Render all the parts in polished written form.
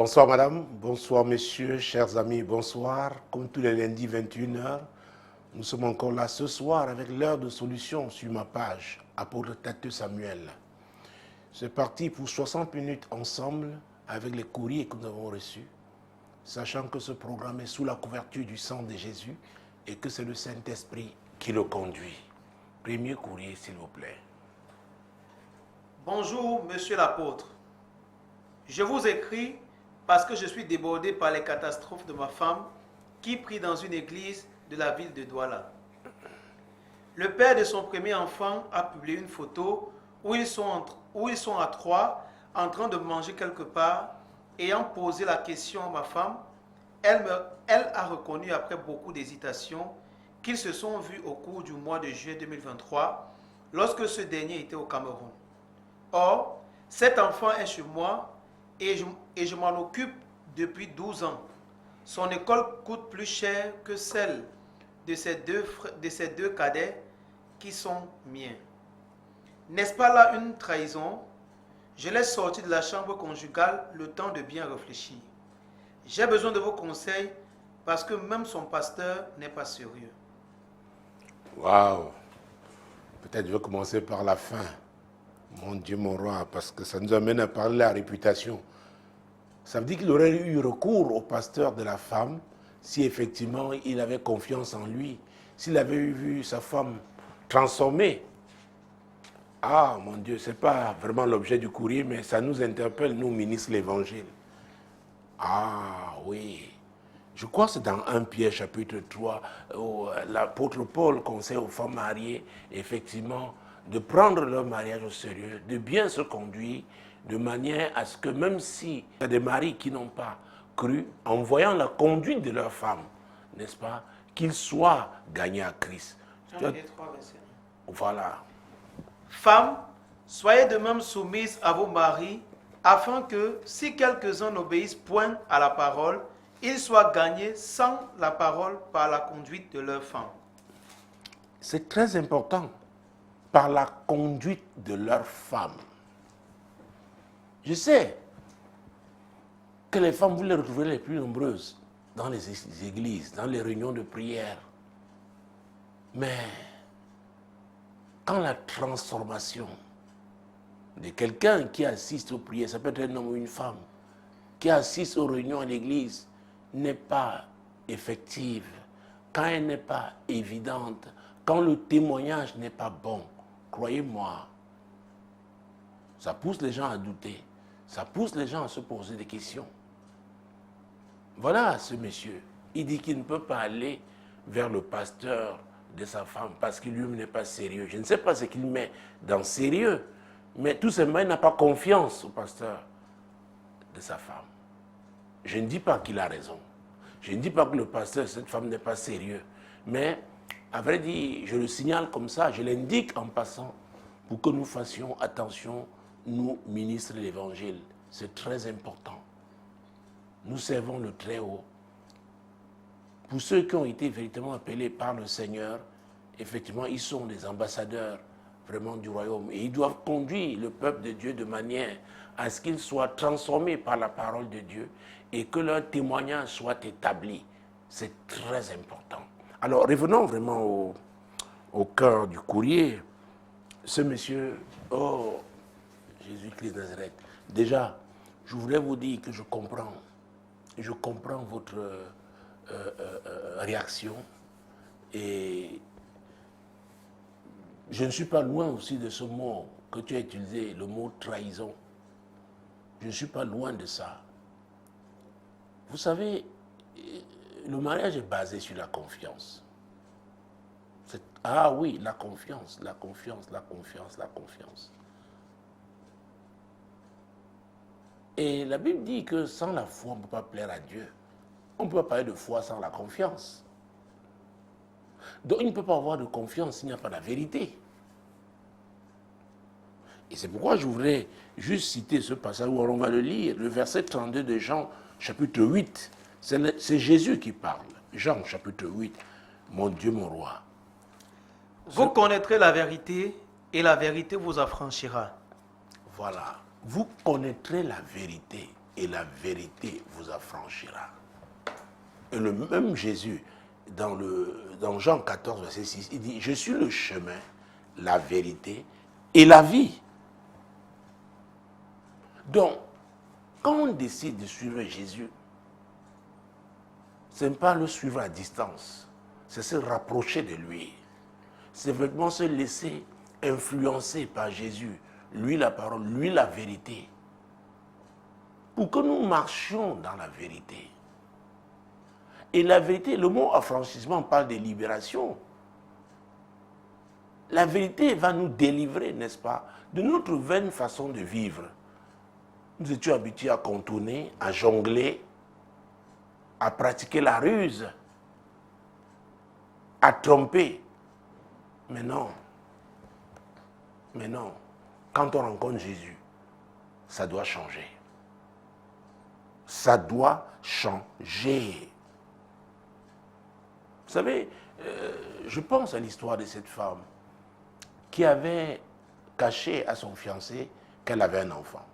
Bonsoir madame, bonsoir messieurs, chers amis, bonsoir. Comme tous les lundis 21h, nous sommes encore là ce soir avec l'heure de solution sur ma page, Apôtre Thatteu Samuel. C'est parti pour 60 minutes ensemble avec les courriers que nous avons reçus, sachant que ce programme est sous la couverture du sang de Jésus et que c'est le Saint-Esprit qui le conduit. Premier courrier, s'il vous plaît. Bonjour, monsieur l'apôtre. Je vous écris parce que je suis débordé par les catastrophes de ma femme qui prie dans une église de la ville de Douala. Le père de son premier enfant a publié une photo où ils sont à trois en train de manger quelque part. Ayant posé la question à ma femme, elle a reconnu après beaucoup d'hésitation qu'ils se sont vus au cours du mois de juillet 2023 lorsque ce dernier était au Cameroun. Or, cet enfant est chez moi et je m'en occupe depuis 12 ans. Son école coûte plus cher que celle de ces deux cadets qui sont miens. N'est-ce pas là une trahison? Je l'ai sorti de la chambre conjugale le temps de bien réfléchir. J'ai besoin de vos conseils parce que même son pasteur n'est pas sérieux. Waouh! Peut-être je vais commencer par la fin. Mon Dieu, mon roi, parce que ça nous amène à parler de la réputation. Ça veut dire qu'il aurait eu recours au pasteur de la femme si effectivement il avait confiance en lui, s'il avait vu sa femme transformée. Ah, mon Dieu, ce n'est pas vraiment l'objet du courrier, mais ça nous interpelle, nous, ministres de l'Évangile. Ah, oui. Je crois que c'est dans 1 Pierre chapitre 3, où l'apôtre Paul conseille aux femmes mariées, effectivement, de prendre leur mariage au sérieux, de bien se conduire, de manière à ce que même s'il y a des maris qui n'ont pas cru, en voyant la conduite de leur femme, n'est-ce pas, qu'ils soient gagnés à Christ. Voilà. Femmes, soyez de même soumises à vos maris, afin que, si quelques-uns n'obéissent point à la parole, ils soient gagnés sans la parole par la conduite de leur femme. C'est très important, par la conduite de leur femme. Je sais que les femmes, vous les retrouvez les plus nombreuses dans les églises, dans les réunions de prière. Mais quand la transformation de quelqu'un qui assiste aux prières, ça peut être un homme ou une femme, qui assiste aux réunions à l'église, n'est pas effective, quand elle n'est pas évidente, quand le témoignage n'est pas bon, croyez-moi, ça pousse les gens à douter, ça pousse les gens à se poser des questions. Voilà ce monsieur, il dit qu'il ne peut pas aller vers le pasteur de sa femme parce qu'il lui n'est pas sérieux. Je ne sais pas ce qu'il met dans sérieux, mais tout simplement, il n'a pas confiance au pasteur de sa femme. Je ne dis pas qu'il a raison. Je ne dis pas que le pasteur de cette femme n'est pas sérieux. Mais, à vrai dire, je le signale comme ça, je l'indique en passant pour que nous fassions attention, nous, ministres de l'Évangile. C'est très important. Nous servons le Très-Haut. Pour ceux qui ont été véritablement appelés par le Seigneur, effectivement, ils sont des ambassadeurs vraiment du royaume. Et ils doivent conduire le peuple de Dieu de manière à ce qu'il soit transformé par la parole de Dieu et que leur témoignage soit établi. C'est très important. Alors, revenons vraiment au cœur du courrier. Ce monsieur, oh, Jésus-Christ de Nazareth. Déjà, je voudrais vous dire que je comprends votre réaction et je ne suis pas loin aussi de ce mot que tu as utilisé, le mot trahison. Je ne suis pas loin de ça. Vous savez, le mariage est basé sur la confiance. Ah oui, la confiance, la confiance, la confiance, la confiance. Et la Bible dit que sans la foi, on ne peut pas plaire à Dieu. On ne peut pas parler de foi sans la confiance. Donc il ne peut pas avoir de confiance s'il n'y a pas la vérité. Et c'est pourquoi je voudrais juste citer ce passage où on va le lire, le verset 32 de Jean, chapitre 8. C'est Jésus qui parle. Jean, chapitre 8. Mon Dieu, mon roi. Vous connaîtrez la vérité et la vérité vous affranchira. Voilà. Vous connaîtrez la vérité et la vérité vous affranchira. Et le même Jésus, dans Jean 14, verset 6, il dit, je suis le chemin, la vérité et la vie. Donc, quand on décide de suivre Jésus, ce n'est pas le suivre à distance, c'est se rapprocher de lui. C'est vraiment se laisser influencer par Jésus, lui la parole, lui la vérité, pour que nous marchions dans la vérité. Et la vérité, le mot affranchissement parle de libération. La vérité va nous délivrer, n'est-ce pas, de notre vaine façon de vivre. Nous étions habitués à contourner, à jongler, à pratiquer la ruse, à tromper. Mais non, quand on rencontre Jésus, ça doit changer. Ça doit changer. Vous savez, je pense à l'histoire de cette femme qui avait caché à son fiancé qu'elle avait un enfant.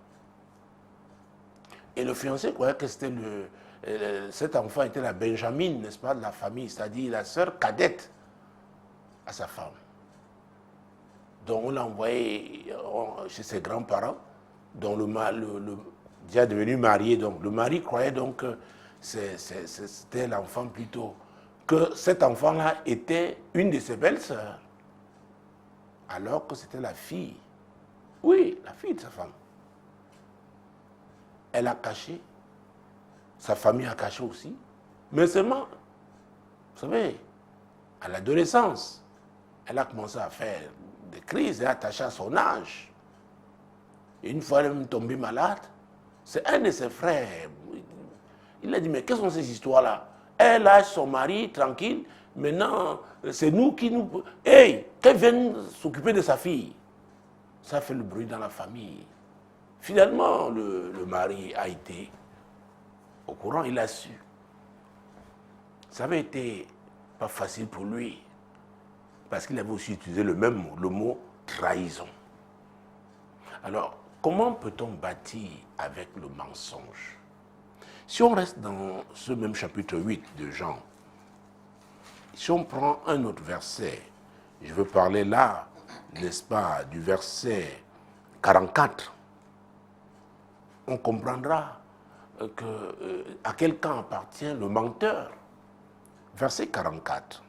Et le fiancé croyait que c'était cet enfant était la Benjamine, n'est-ce pas, de la famille, c'est-à-dire la sœur cadette à sa femme. Donc on l'a envoyé chez ses grands-parents, dont le déjà devenu marié. Donc le mari croyait donc que c'était l'enfant plutôt, que cet enfant-là était une de ses belles-sœurs, alors que c'était la fille. Oui, la fille de sa femme. Elle a caché, sa famille a caché aussi, mais seulement, vous savez, à l'adolescence, elle a commencé à faire des crises, elle est attachée à son âge. Et une fois, elle est tombée malade. C'est un de ses frères. Il a dit, mais quelles sont ces histoires-là? Elle lâche son mari tranquille, maintenant, c'est nous qui nous... Hey, qu'elle vienne s'occuper de sa fille. Ça fait le bruit dans la famille. Finalement, le mari a été au courant, il a su. Ça avait été pas facile pour lui, parce qu'il avait aussi utilisé le même mot, le mot trahison. Alors, comment peut-on bâtir avec le mensonge? Si on reste dans ce même chapitre 8 de Jean, si on prend un autre verset, je veux parler là, n'est-ce pas, du verset 44, on comprendra à quel camp appartient le menteur. Verset 44.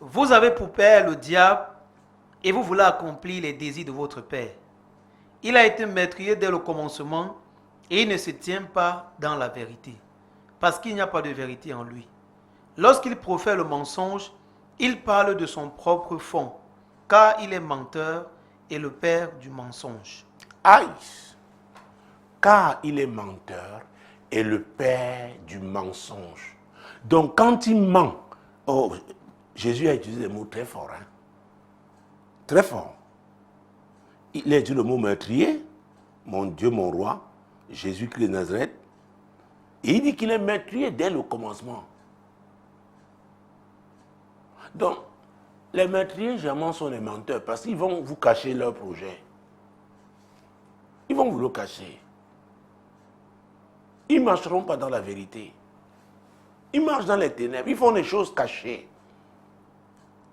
Vous avez pour père le diable et vous voulez accomplir les désirs de votre père. Il a été meurtrier dès le commencement et il ne se tient pas dans la vérité, parce qu'il n'y a pas de vérité en lui. Lorsqu'il profère le mensonge, il parle de son propre fond, car il est menteur et le père du mensonge. Aïe! Car il est menteur et le père du mensonge. Donc quand il ment, oh, Jésus a utilisé des mots très forts, hein? Très forts. Il a utilisé le mot meurtrier, mon Dieu, mon roi, Jésus-Christ de Nazareth. Et il dit qu'il est meurtrier dès le commencement. Donc, les meurtriers, généralement, sont les menteurs parce qu'ils vont vous cacher leur projet. Ils vont vous le cacher. Ils ne marcheront pas dans la vérité. Ils marchent dans les ténèbres. Ils font des choses cachées.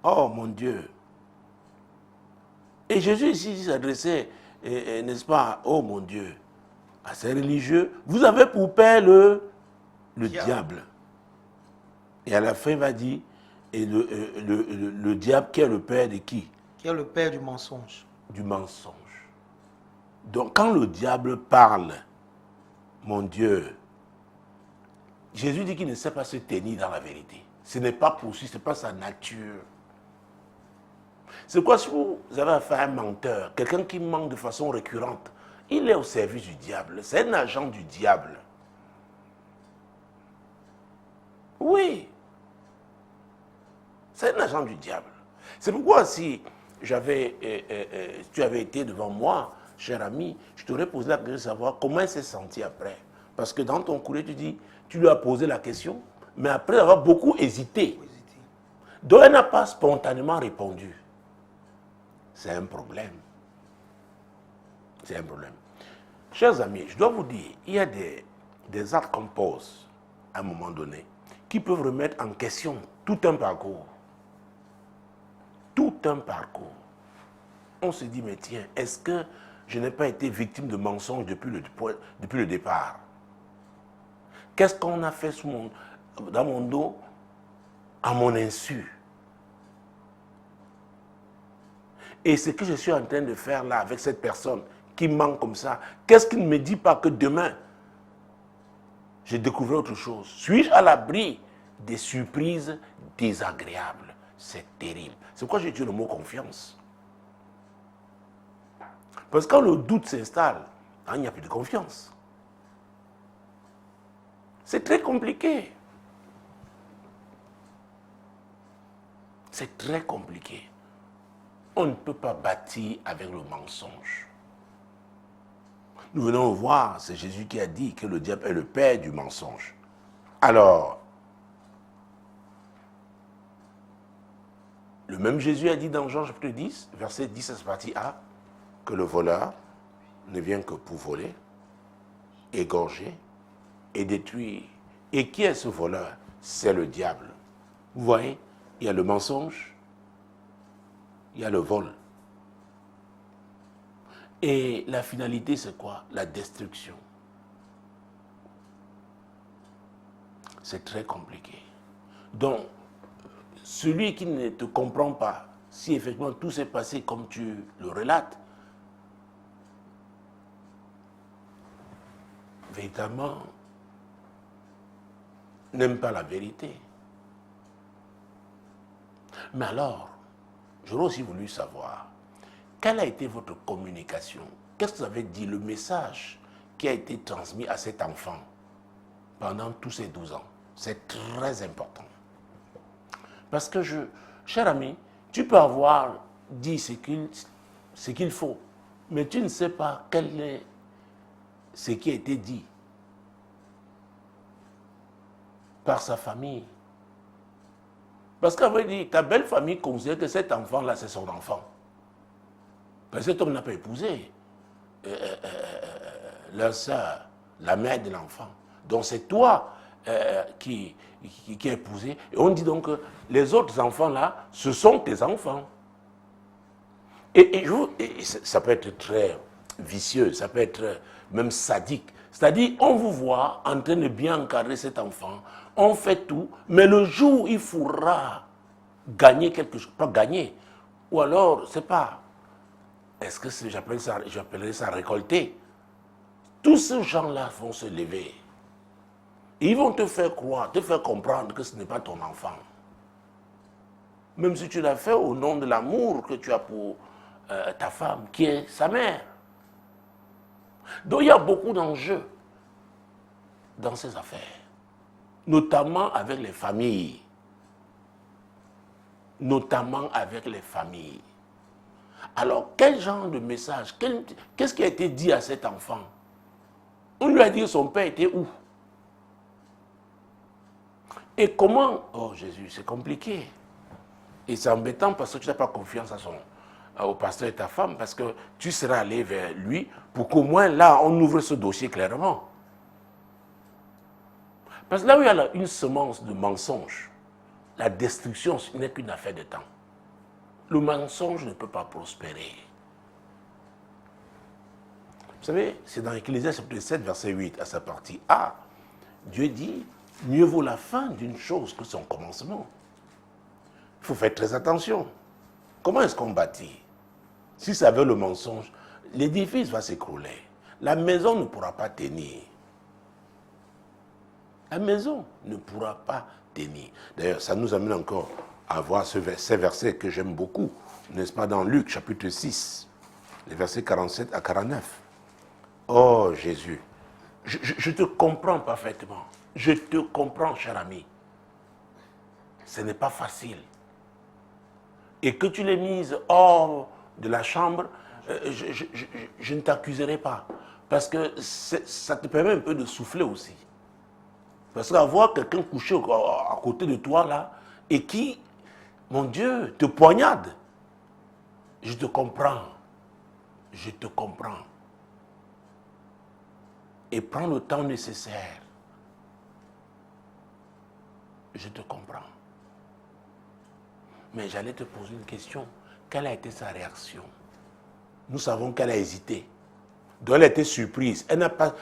Oh mon Dieu. Et Jésus ici s'adressait, n'est-ce pas, oh mon Dieu, à ces religieux. Vous avez pour père le diable. Et à la fin, il va dire, et le diable qui est le père de qui? Qui est le père du mensonge. Du mensonge. Donc quand le diable parle, mon Dieu, Jésus dit qu'il ne sait pas se tenir dans la vérité. Ce n'est pas possible, ce n'est pas sa nature. C'est quoi si vous avez affaire à un menteur, quelqu'un qui ment de façon récurrente, il est au service du diable, c'est un agent du diable. Oui, c'est un agent du diable. C'est pourquoi si tu avais été devant moi, cher ami, je t'aurais posé la question de savoir comment il s'est senti après. Parce que dans ton courrier, tu dis, tu lui as posé la question, mais après avoir beaucoup hésité. Donc elle n'a pas spontanément répondu. C'est un problème. C'est un problème. Chers amis, je dois vous dire, il y a des des actes qu'on pose à un moment donné qui peuvent remettre en question tout un parcours. Tout un parcours. On se dit, mais tiens, est-ce que je n'ai pas été victime de mensonges depuis le départ? Qu'est-ce qu'on a fait dans mon dos à mon insu? Et ce que je suis en train de faire là avec cette personne qui ment comme ça, qu'est-ce qui ne me dit pas que demain, je découvrirai autre chose? Suis-je à l'abri des surprises désagréables? C'est terrible. C'est pourquoi j'ai utilisé le mot confiance. Parce que quand le doute s'installe, il n'y a plus de confiance. C'est très compliqué. C'est très compliqué. On ne peut pas bâtir avec le mensonge. Nous venons voir, c'est Jésus qui a dit que le diable est le père du mensonge. Alors, le même Jésus a dit dans Jean chapitre 10, verset 10, partie A, que le voleur ne vient que pour voler, égorger et détruire. Et qui est ce voleur? C'est le diable. Vous voyez, il y a le mensonge, il y a le vol. Et la finalité, c'est quoi? La destruction. C'est très compliqué. Donc, celui qui ne te comprend pas, si effectivement tout s'est passé comme tu le relates, véritablement, n'aime pas la vérité. Mais alors, j'aurais aussi voulu savoir, quelle a été votre communication? Qu'est-ce que vous avez dit, le message qui a été transmis à cet enfant pendant tous ces 12 ans? C'est très important. Parce que, cher ami, tu peux avoir dit ce qu'il faut, mais tu ne sais pas quel est ce qui a été dit par sa famille. Parce qu'à vrai dire, ta belle famille considère que cet enfant-là, c'est son enfant. Parce que cet homme n'a pas épousé leur soeur, la mère de l'enfant. Donc c'est toi qui a épousé. Et on dit donc que les autres enfants-là, ce sont tes enfants. Et ça peut être très vicieux, ça peut être même sadique. C'est-à-dire, on vous voit en train de bien encadrer cet enfant, on fait tout, mais le jour où il faudra gagner quelque chose, pas gagner, ou alors, c'est pas, est-ce que j'appellerais ça récolter? Tous ces gens-là vont se lever. Et ils vont te faire croire, te faire comprendre que ce n'est pas ton enfant. Même si tu l'as fait au nom de l'amour que tu as pour ta femme, qui est sa mère. Donc il y a beaucoup d'enjeux dans ces affaires, notamment avec les familles. Notamment avec les familles. Alors, quel genre de message, qu'est-ce qui a été dit à cet enfant? On lui a dit que son père était où? Et comment? Oh Jésus, c'est compliqué. Et c'est embêtant parce que tu n'as pas confiance au pasteur et ta femme, parce que tu seras allé vers lui pour qu'au moins là, on ouvre ce dossier clairement. Parce que là où il y a une semence de mensonge, la destruction n'est qu'une affaire de temps. Le mensonge ne peut pas prospérer. Vous savez, c'est dans Ecclésiaste chapitre 7, verset 8, à sa partie A. Dieu dit, mieux vaut la fin d'une chose que son commencement. Il faut faire très attention. Comment est-ce qu'on bâtit? Si ça veut le mensonge, l'édifice va s'écrouler. La maison ne pourra pas tenir. La maison ne pourra pas tenir. D'ailleurs, ça nous amène encore à voir ces versets que j'aime beaucoup, n'est-ce pas, dans Luc chapitre 6, les versets 47 à 49. Oh Jésus, je te comprends parfaitement. Je te comprends, cher ami. Ce n'est pas facile. Et que tu l'aies mise hors de la chambre, je ne t'accuserai pas. Parce que ça te permet un peu de souffler aussi. Parce qu'avoir quelqu'un couché à côté de toi là, et qui, mon Dieu, te poignarde, je te comprends. Je te comprends. et prends le temps nécessaire. Je te comprends. Mais j'allais te poser une question. Quelle a été sa réaction? Nous savons qu'elle a hésité. Donc elle a été surprise. Elle n'a pas...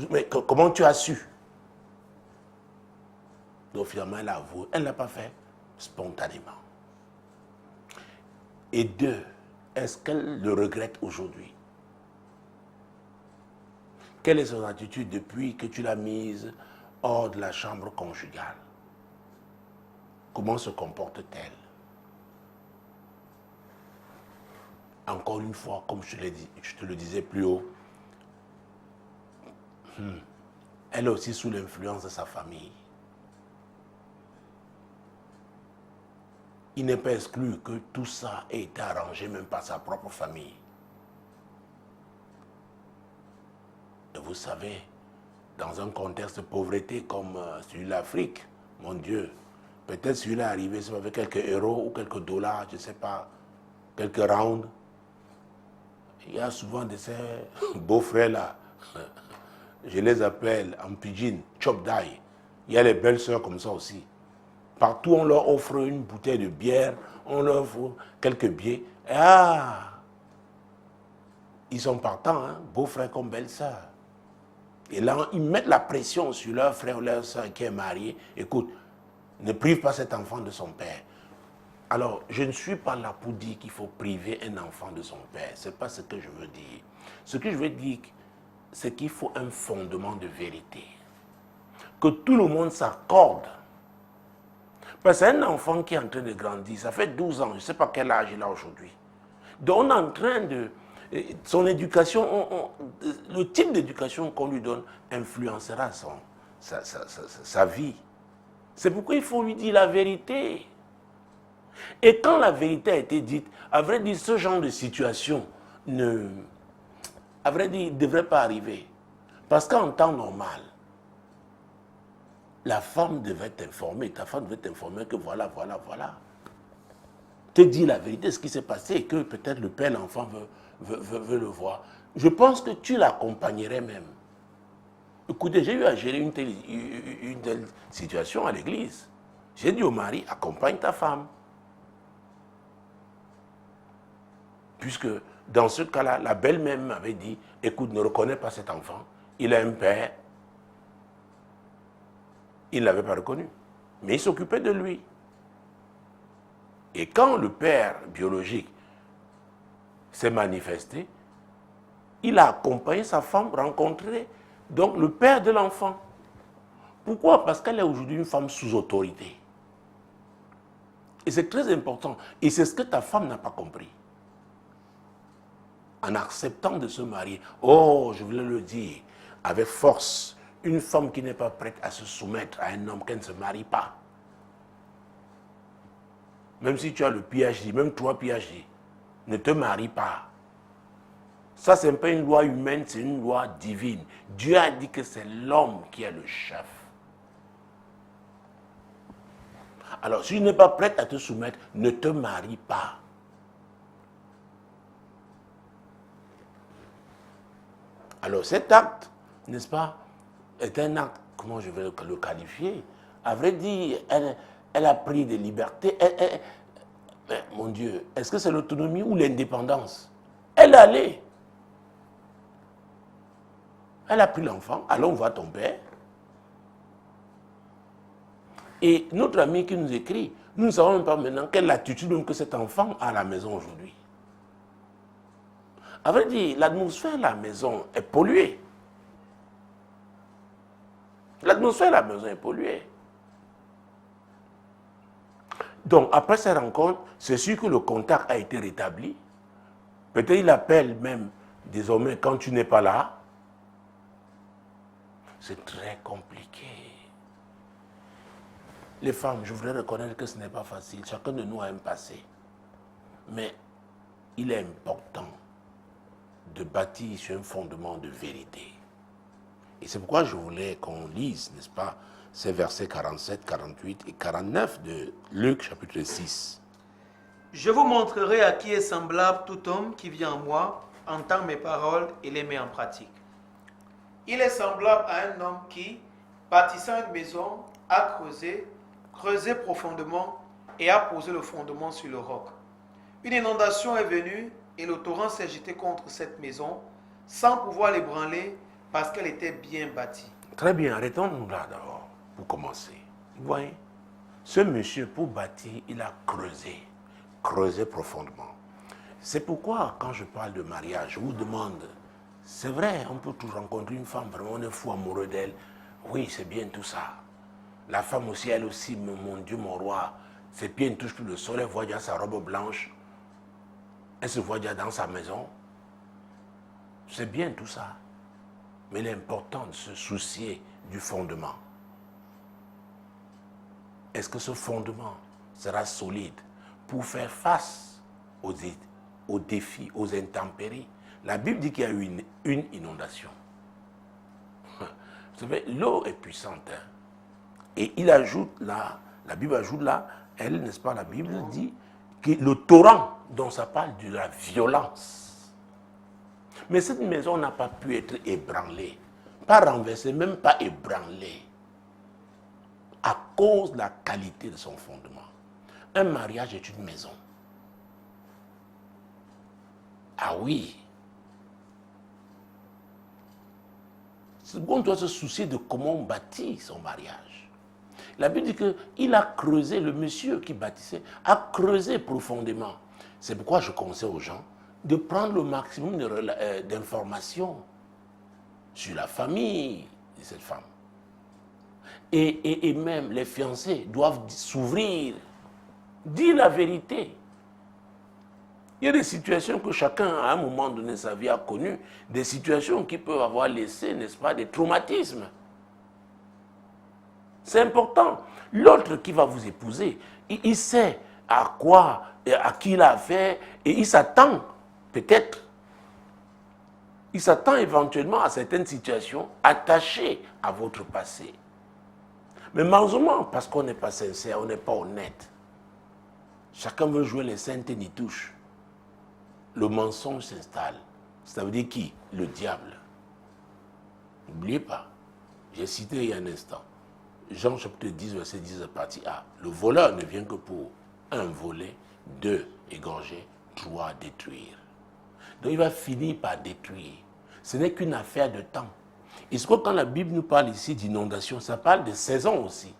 mais comment tu as su? Donc finalement, elle a avoué. Elle n'a pas fait spontanément. Et deux, est-ce qu'elle le regrette aujourd'hui? Quelle est son attitude depuis que tu l'as mise hors de la chambre conjugale? Comment se comporte-t-elle? Encore une fois, comme je te le disais plus haut, elle est aussi sous l'influence de sa famille. Il n'est pas exclu que tout ça ait été arrangé même par sa propre famille. Et vous savez, dans un contexte de pauvreté comme celui de l'Afrique, mon Dieu, peut-être celui-là est arrivé avec quelques euros ou quelques dollars, je ne sais pas, quelques rounds. Il y a souvent de ces beaux-frères-là, je les appelle en pidgin, chop die. Il y a les belles-sœurs comme ça aussi. Partout, on leur offre une bouteille de bière, on leur offre quelques billets. Ils sont partants, hein, beaux-frères comme belles-sœurs. Et là, ils mettent la pression sur leur frère ou leur soeur qui est marié. Écoute, ne prive pas cet enfant de son père. Alors, je ne suis pas là pour dire qu'il faut priver un enfant de son père. Ce n'est pas ce que je veux dire. Ce que je veux dire, c'est qu'il faut un fondement de vérité. Que tout le monde s'accorde. Parce qu'un enfant qui est en train de grandir, ça fait 12 ans, je ne sais pas quel âge il a aujourd'hui. Donc, on est en train de... Son éducation, le type d'éducation qu'on lui donne influencera sa vie. C'est pourquoi il faut lui dire la vérité. Et quand la vérité a été dite, à vrai dire, ce genre de situation ne devrait pas arriver. Parce qu'en temps normal, la femme devait t'informer, ta femme devait t'informer que voilà. Te dire la vérité, ce qui s'est passé et que peut-être le père, l'enfant veut le voir. Je pense que tu l'accompagnerais même. Écoutez, j'ai eu à gérer une telle situation à l'église. J'ai dit au mari, accompagne ta femme. Puisque dans ce cas-là, la belle-mère m'avait dit, écoute, ne reconnais pas cet enfant. Il a un père. Il ne l'avait pas reconnu. Mais il s'occupait de lui. Et quand le père biologique s'est manifesté, il a accompagné sa femme rencontrer donc le père de l'enfant. Pourquoi? Parce qu'elle est aujourd'hui une femme sous autorité. Et c'est très important. Et c'est ce que ta femme n'a pas compris. En acceptant de se marier, je voulais le dire, avec force, une femme qui n'est pas prête à se soumettre à un homme qui ne se marie pas. Même si tu as le PhD, même 3 PhD, ne te marie pas. Ça, ce n'est pas une loi humaine, c'est une loi divine. Dieu a dit que c'est l'homme qui est le chef. Alors, si tu n'es pas prête à te soumettre, ne te marie pas. Alors, cet acte, n'est-ce pas, est un acte, comment je vais le qualifier? À vrai dire, elle a pris des libertés. Mais, mon Dieu, est-ce que c'est l'autonomie ou l'indépendance? Elle est allée. Elle a pris l'enfant. Allons voir ton père. Et notre ami qui nous écrit, nous ne savons même pas maintenant quelle attitude même que cet enfant a à la maison aujourd'hui. À vrai dire, l'atmosphère de la maison est polluée. L'atmosphère de la maison est polluée. Donc, après cette rencontre, c'est sûr que le contact a été rétabli. Peut-être il appelle même désormais quand tu n'es pas là. C'est très compliqué. Les femmes, je voudrais reconnaître que ce n'est pas facile. Chacun de nous a un passé. Mais il est important de bâtir sur un fondement de vérité. Et c'est pourquoi je voulais qu'on lise, n'est-ce pas, ces versets 47, 48 et 49 de Luc chapitre 6. Je vous montrerai à qui est semblable tout homme qui vient à moi, entend mes paroles et les met en pratique. Il est semblable à un homme qui, bâtissant une maison, a creusé profondément et a posé le fondement sur le roc. Une inondation est venue et le torrent s'est jeté contre cette maison sans pouvoir l'ébranler parce qu'elle était bien bâtie. Très bien, arrêtons-nous là d'abord, pour commencer. Vous voyez, ce monsieur, pour bâtir, il a creusé profondément. C'est pourquoi, quand je parle de mariage, je vous demande, c'est vrai, on peut tout rencontrer une femme, vraiment, on est fou amoureux d'elle. Oui, c'est bien tout ça. La femme aussi, elle aussi, mon Dieu, mon roi, ses pieds ne touchent plus le sol, elle voit déjà sa robe blanche, elle se voit déjà dans sa maison. C'est bien tout ça. Mais il est important de se soucier du fondement. Est-ce que ce fondement sera solide pour faire face aux défis, aux intempéries? La Bible dit qu'il y a eu une inondation. Vous savez, l'eau est puissante. Hein? Et il ajoute là, la Bible ajoute là, elle, n'est-ce pas, la Bible dit que le torrent dont ça parle de la violence. Mais cette maison n'a pas pu être ébranlée, pas renversée, même pas ébranlée, à cause de la qualité de son fondement. Un mariage est une maison. Ah oui. On doit se soucier de comment on bâtit son mariage. La Bible dit qu'il a creusé, le monsieur qui bâtissait, a creusé profondément. C'est pourquoi je conseille aux gens de prendre le maximum d'informations sur la famille de cette femme. Et même les fiancés doivent s'ouvrir, dire la vérité. Il y a des situations que chacun, à un moment donné de sa vie, a connues, des situations qui peuvent avoir laissé, n'est-ce pas, des traumatismes. C'est important. L'autre qui va vous épouser, il sait à quoi, à qui il a affaire, et il s'attend, peut-être, il s'attend éventuellement à certaines situations attachées à votre passé. Mais malheureusement, parce qu'on n'est pas sincère, on n'est pas honnête, chacun veut jouer les saintes et n'y touche. Le mensonge s'installe. Ça veut dire qui? Le diable. N'oubliez pas, j'ai cité il y a un instant, Jean chapitre 10, verset 10, partie A. Le voleur ne vient que pour 1, voler, 2, égorger, 3, détruire. Donc il va finir par détruire. Ce n'est qu'une affaire de temps. Et ce que quand la Bible nous parle ici d'inondation, ça parle de saison aussi.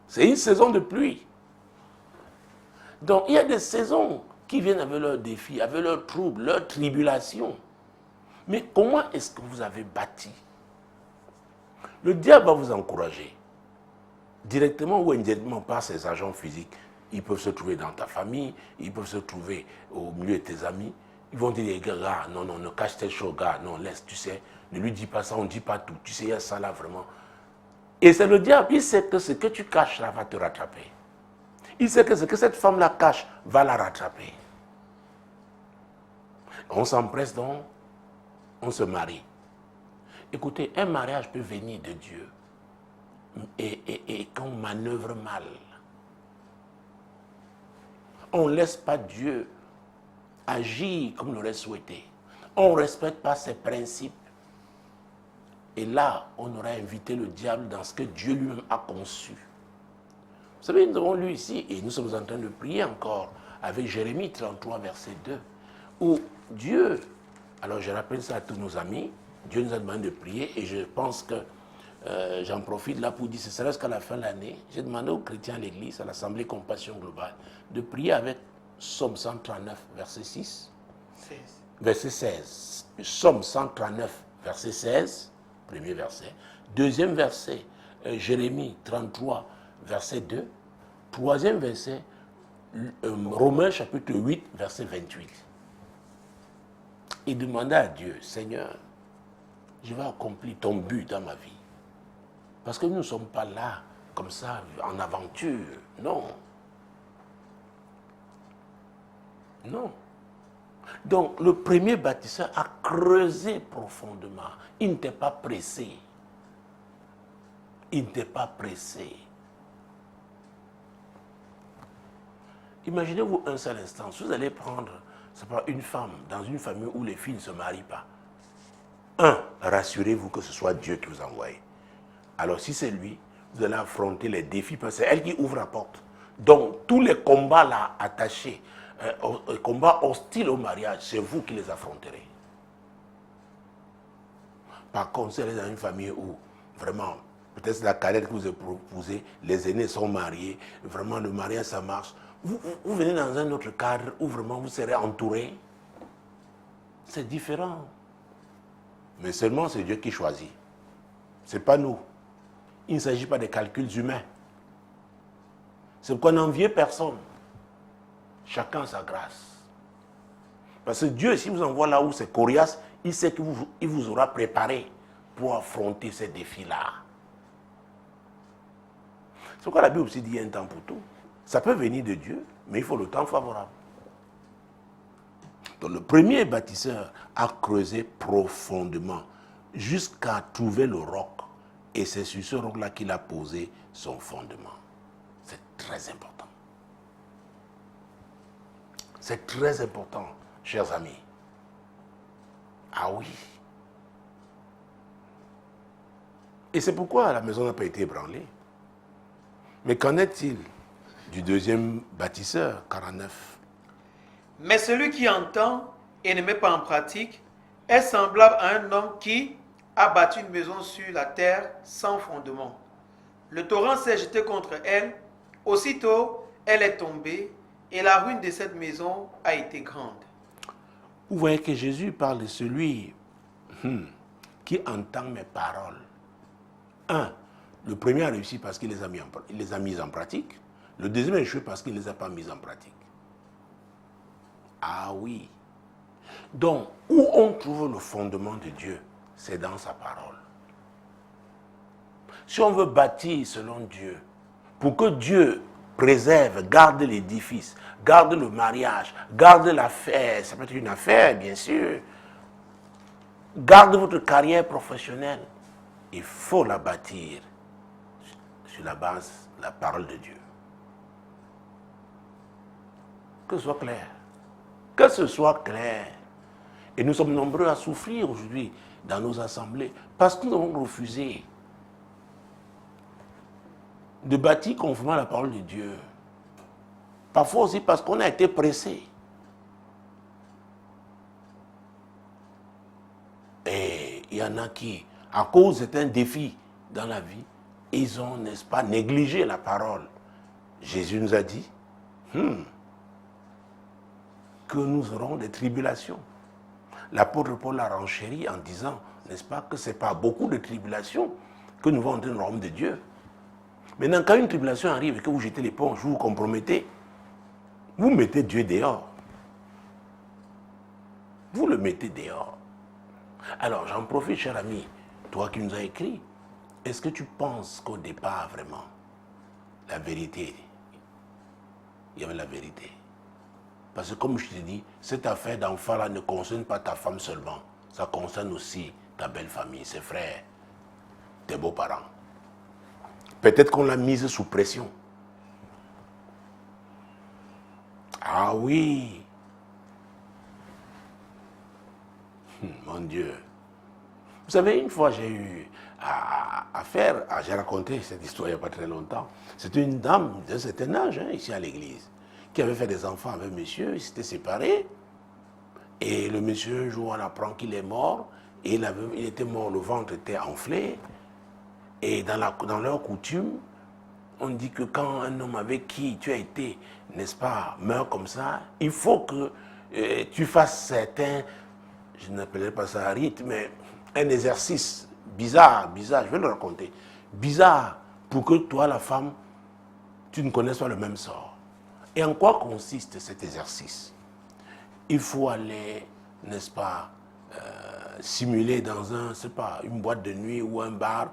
C'est une saison de pluie. Donc il y a des saisons qui viennent avec leurs défis, avec leurs troubles, leurs tribulations. Mais comment est-ce que vous avez bâti? Le diable va vous encourager. Directement ou indirectement par ses agents physiques. Ils peuvent se trouver dans ta famille, ils peuvent se trouver au milieu de tes amis. Ils vont dire, gars, non, ne cache tes choses, gars, non, laisse, tu sais, ne lui dis pas ça, on ne dit pas tout. Tu sais, il y a ça là vraiment. Et c'est le diable, il sait que ce que tu caches là va te rattraper. Il sait que ce que cette femme là cache va la rattraper. On s'empresse donc, on se marie. Écoutez, un mariage peut venir de Dieu et qu'on manœuvre mal. On ne laisse pas Dieu agir comme il aurait souhaité. On ne respecte pas ses principes. Et là, on aurait invité le diable dans ce que Dieu lui-même a conçu. Vous savez, nous avons lu ici, et nous sommes en train de prier encore, avec Jérémie 33, verset 2, où Dieu, alors je rappelle ça à tous nos amis, Dieu nous a demandé de prier, et je pense que j'en profite là pour dire, ce sera jusqu'à la fin de l'année, j'ai demandé aux chrétiens à l'église, à l'Assemblée Compassion Globale, de prier avec Psaume 139, verset 6, 16. verset 16. Psaume 139, verset 16, premier verset. Deuxième verset, Jérémie 33, verset 2. Troisième verset, Romains chapitre 8, verset 28. Et demander à Dieu, Seigneur, je vais accomplir ton but dans ma vie. Parce que nous ne sommes pas là, comme ça, en aventure. Non. Non. Donc, le premier bâtisseur a creusé profondément. Il n'était pas pressé. Il n'était pas pressé. Imaginez-vous un seul instant, si vous allez prendre, c'est pas une femme, dans une famille où les filles ne se marient pas. rassurez-vous que ce soit Dieu qui vous envoie. Alors si c'est lui, vous allez affronter les défis, parce que c'est elle qui ouvre la porte. Donc tous les combats là attachés, les combats hostiles au mariage, c'est vous qui les affronterez. Par contre, si elle est dans une famille où vraiment, peut-être c'est la cadette que vous épousez, les aînés sont mariés, vraiment le mariage ça marche, vous venez dans un autre cadre où vraiment vous serez entouré. C'est différent. Mais seulement c'est Dieu qui choisit. Ce n'est pas nous. Il ne s'agit pas des calculs humains. C'est pourquoi n'enviez personne. Chacun sa grâce. Parce que Dieu, s'il vous envoie là où c'est coriace, il sait qu'il vous aura préparé pour affronter ces défis-là. C'est pourquoi la Bible aussi dit un temps pour tout. Ça peut venir de Dieu, mais il faut le temps favorable. Donc le premier bâtisseur a creusé profondément jusqu'à trouver le roc. Et c'est sur ce roc-là qu'il a posé son fondement. C'est très important. C'est très important, chers amis. Ah oui. Et c'est pourquoi la maison n'a pas été ébranlée. Mais qu'en est-il du deuxième bâtisseur, 49? Mais celui qui entend et ne met pas en pratique est semblable à un homme qui a bâti une maison sur la terre sans fondement. Le torrent s'est jeté contre elle, aussitôt elle est tombée et la ruine de cette maison a été grande. Vous voyez que Jésus parle de celui qui entend mes paroles. Le premier a réussi parce qu'il les a mises en pratique. Le deuxième a échoué parce qu'il ne les a pas mises en pratique. Ah oui. Donc, où on trouve le fondement de Dieu, c'est dans sa parole. Si on veut bâtir selon Dieu, pour que Dieu préserve, garde l'édifice, garde le mariage, garde l'affaire, ça peut être une affaire, bien sûr, garde votre carrière professionnelle, il faut la bâtir sur la base de la parole de Dieu. Que ce soit clair. Que ce soit clair. Et nous sommes nombreux à souffrir aujourd'hui dans nos assemblées parce que nous avons refusé de bâtir conformément à la parole de Dieu. Parfois aussi parce qu'on a été pressé. Et il y en a qui, à cause de certains défis dans la vie, ils ont, n'est-ce pas, négligé la parole. Jésus nous a dit que nous aurons des tribulations. L'apôtre Paul a renchéri en disant, n'est-ce pas, que ce n'est pas beaucoup de tribulations que nous allons entrer dans le royaume de Dieu. Maintenant, quand une tribulation arrive et que vous jetez l'éponge, vous vous compromettez, vous mettez Dieu dehors. Vous le mettez dehors. Alors, j'en profite, cher ami, toi qui nous as écrit, est-ce que tu penses qu'au départ, vraiment, la vérité, il y avait la vérité? Parce que comme je te dis, cette affaire d'enfant-là ne concerne pas ta femme seulement. Ça concerne aussi ta belle famille, ses frères, tes beaux-parents. Peut-être qu'on l'a mise sous pression. Ah oui. Mon Dieu. Vous savez, une fois j'ai eu j'ai raconté cette histoire il n'y a pas très longtemps. C'était une dame d'un certain âge, ici à l'église, qui avait fait des enfants avec monsieur, ils s'étaient séparés. Et le monsieur, un jour, on apprend qu'il est mort. Et il était mort, le ventre était enflé. Et dans leur coutume, on dit que quand un homme avec qui tu as été, n'est-ce pas, meurt comme ça, il faut que tu fasses certains, je n'appellerai pas ça un rite, mais un exercice bizarre, je vais le raconter, bizarre, pour que toi, la femme, tu ne connaisses pas le même sort. Et en quoi consiste cet exercice? Il faut aller, n'est-ce pas, simuler dans une boîte de nuit ou un bar,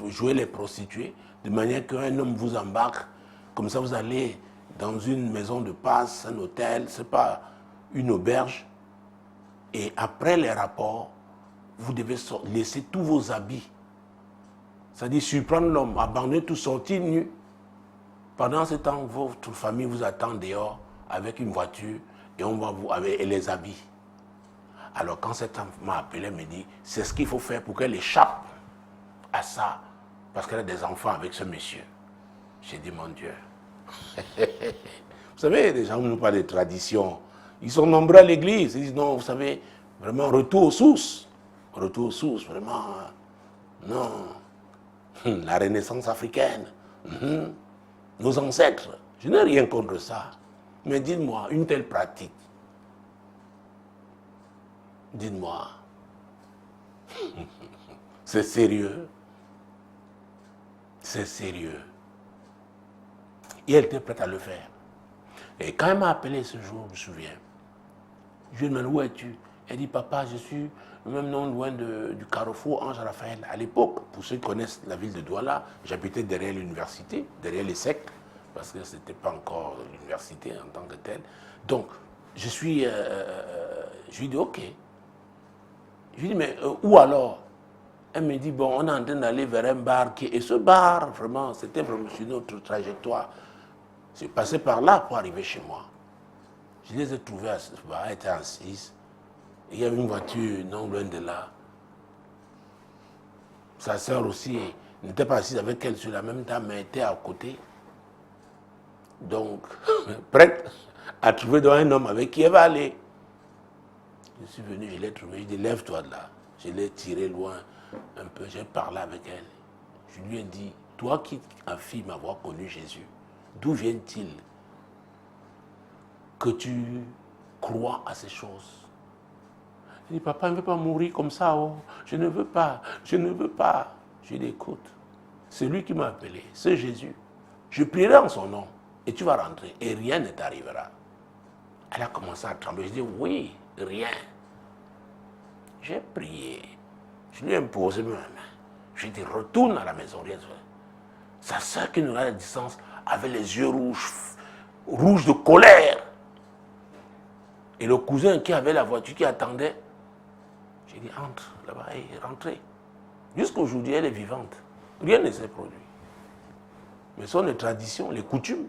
jouer les prostituées, de manière qu'un homme vous embarque, comme ça vous allez dans une maison de passe, un hôtel, une auberge, et après les rapports, vous devez laisser tous vos habits. C'est-à-dire surprendre l'homme, abandonner tout, sortir nu. Pendant ce temps, votre famille vous attend dehors avec une voiture et on va vous avec les habits. Alors quand cette femme m'a appelé, elle me dit, c'est ce qu'il faut faire pour qu'elle échappe à ça, parce qu'elle a des enfants avec ce monsieur. J'ai dit, mon Dieu. Vous savez, les gens nous parlent de traditions. Ils sont nombreux à l'église. Ils disent, non, vous savez, vraiment, retour aux sources. Retour aux sources, vraiment. Non. La renaissance africaine. Nos ancêtres. Je n'ai rien contre ça. Mais dites-moi, une telle pratique. Dites-moi. C'est sérieux. C'est sérieux. Et elle était prête à le faire. Et quand elle m'a appelé ce jour, je me souviens, je lui ai demandé, où es-tu? Elle dit, papa, je suis même non loin du carrefour Ange Raphaël. À l'époque, pour ceux qui connaissent la ville de Douala, j'habitais derrière l'université, derrière les SEC, parce que ce n'était pas encore l'université en tant que telle. Donc, je lui dis, ok. Je lui dis, mais où alors? Elle me dit, bon, on est en train d'aller vers un bar et ce bar, vraiment, c'était vraiment sur notre trajectoire. C'est passé par là pour arriver chez moi. Je les ai trouvés à ce bar, elles étaient assises. Il y avait une voiture non loin de là. Sa sœur aussi n'était pas assise avec elle sur la même table, mais était à côté. Donc, prête à trouver dans un homme avec qui elle va aller. Je suis venu, je l'ai trouvé, je dis, lève-toi de là. Je l'ai tiré loin un peu, j'ai parlé avec elle. Je lui ai dit, toi qui affirmes avoir connu Jésus, d'où vient-il que tu crois à ces choses? Il dit, papa, je ne veux pas mourir comme ça, oh. Je ne veux pas, je ne veux pas. Je lui ai dit, écoute, c'est lui qui m'a appelé, c'est Jésus. Je prierai en son nom et tu vas rentrer et rien ne t'arrivera. Elle a commencé à trembler. Je dis, oui, rien. J'ai prié. Je lui ai imposé ma main. Je lui ai dit, retourne à la maison, rien. Sa soeur qui nous a à la distance avait les yeux rouges de colère. Et le cousin qui avait la voiture qui attendait, j'ai dit, entre là-bas et rentrez. Jusqu'aujourd'hui, elle est vivante. Rien ne s'est produit. Mais ce sont les traditions, les coutumes.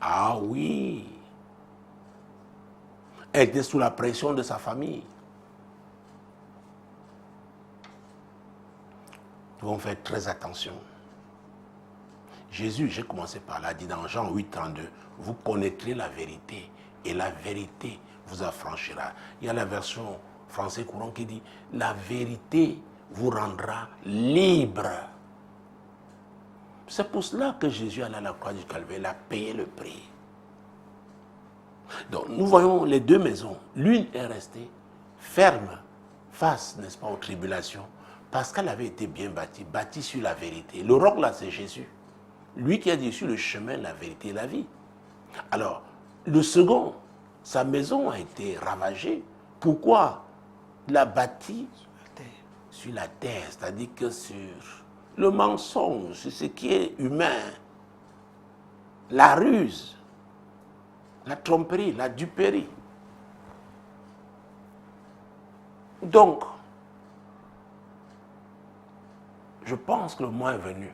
Ah oui. Elle était sous la pression de sa famille. Nous devons faire très attention. Jésus, j'ai commencé par là, dit dans Jean 8, 32, vous connaîtrez la vérité et la vérité vous affranchira. Il y a la version français courant qui dit, la vérité vous rendra libre. C'est pour cela que Jésus allait à la croix du Calvaire, il a payé le prix. Donc nous voyons les deux maisons. L'une est restée ferme face, n'est-ce pas, aux tribulations, parce qu'elle avait été bien bâtie sur la vérité. Le roc là, c'est Jésus. Lui qui a dit sur le chemin, la vérité et la vie. Alors, le second, sa maison a été ravagée. Pourquoi? Il a bâti sur la terre, c'est-à-dire que sur le mensonge, sur ce qui est humain, la ruse, la tromperie, la duperie. Donc, je pense que le moment est venu,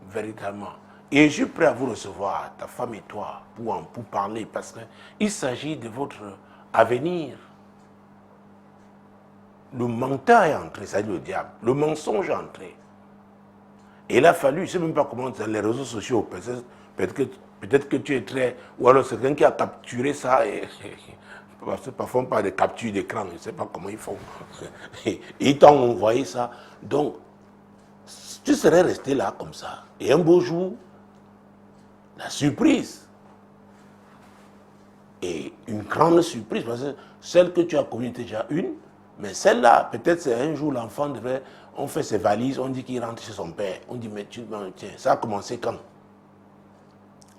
véritablement. Et je suis prêt à vous recevoir, ta femme et toi, pour parler, parce qu'il s'agit de votre avenir. Le menteur est entré, c'est-à-dire le diable. Le mensonge est entré. Et il a fallu, je ne sais même pas comment, dans les réseaux sociaux, peut-être que tu es très... Ou alors c'est quelqu'un qui a capturé ça, et parfois on parle de capture d'écran, je ne sais pas comment ils font. Et ils t'ont envoyé ça. Donc, tu serais resté là comme ça. Et un beau jour, la surprise. Et une grande surprise, parce que celle que tu as connue était déjà une, mais celle-là, peut-être c'est un jour l'enfant devait, on fait ses valises, on dit qu'il rentre chez son père. On dit, mais tiens, ça a commencé quand?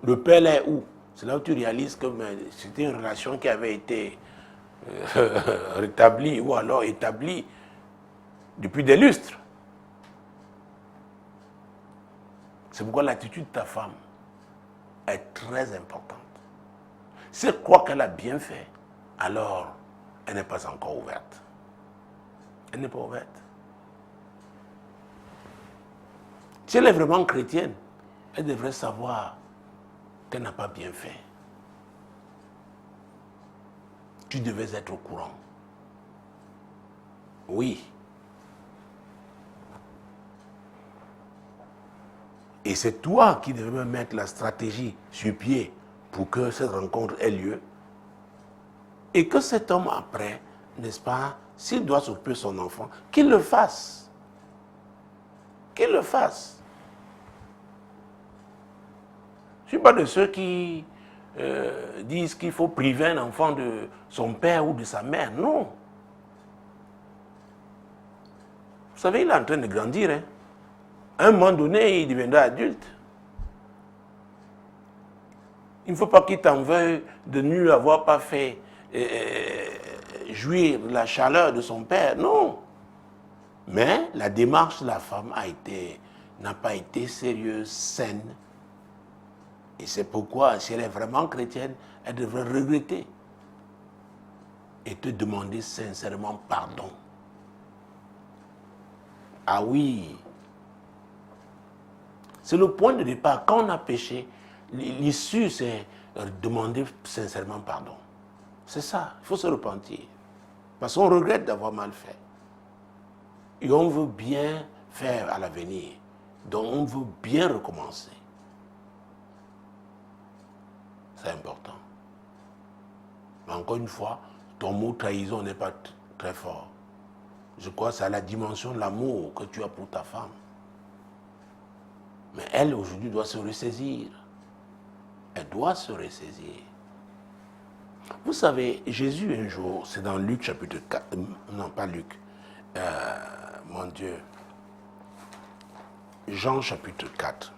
Le père là est où? C'est là où tu réalises que c'était une relation qui avait été rétablie ou alors établie depuis des lustres. C'est pourquoi l'attitude de ta femme est très importante. Si elle croit qu'elle a bien fait, alors elle n'est pas encore ouverte. Elle n'est pas ouverte. Si elle est vraiment chrétienne, elle devrait savoir qu'elle n'a pas bien fait. Tu devais être au courant. Oui. Et c'est toi qui devais mettre la stratégie sur pied pour que cette rencontre ait lieu. Et que cet homme après, n'est-ce pas, s'il doit s'occuper de son enfant, qu'il le fasse. Qu'il le fasse. Je ne suis pas de ceux qui disent qu'il faut priver un enfant de son père ou de sa mère. Non. Vous savez, il est en train de grandir. Hein. À un moment donné, il deviendra adulte. Il ne faut pas qu'il t'en veuille de ne lui avoir pas fait jouir de la chaleur de son père. Non. Mais la démarche de la femme n'a pas été sérieuse, saine. Et c'est pourquoi, si elle est vraiment chrétienne, elle devrait regretter et te demander sincèrement pardon. Ah oui. C'est le point de départ. Quand on a péché, l'issue, c'est demander sincèrement pardon. C'est ça, il faut se repentir. Parce qu'on regrette d'avoir mal fait. Et on veut bien faire à l'avenir. Donc on veut bien recommencer. C'est important. Mais encore une fois, ton mot trahison n'est pas très fort. Je crois que c'est à la dimension de l'amour que tu as pour ta femme. Mais elle, aujourd'hui, doit se ressaisir. Elle doit se ressaisir. Vous savez, Jésus, un jour, c'est dans Luc chapitre 4, non, pas Luc, mon Dieu, Jean chapitre 4.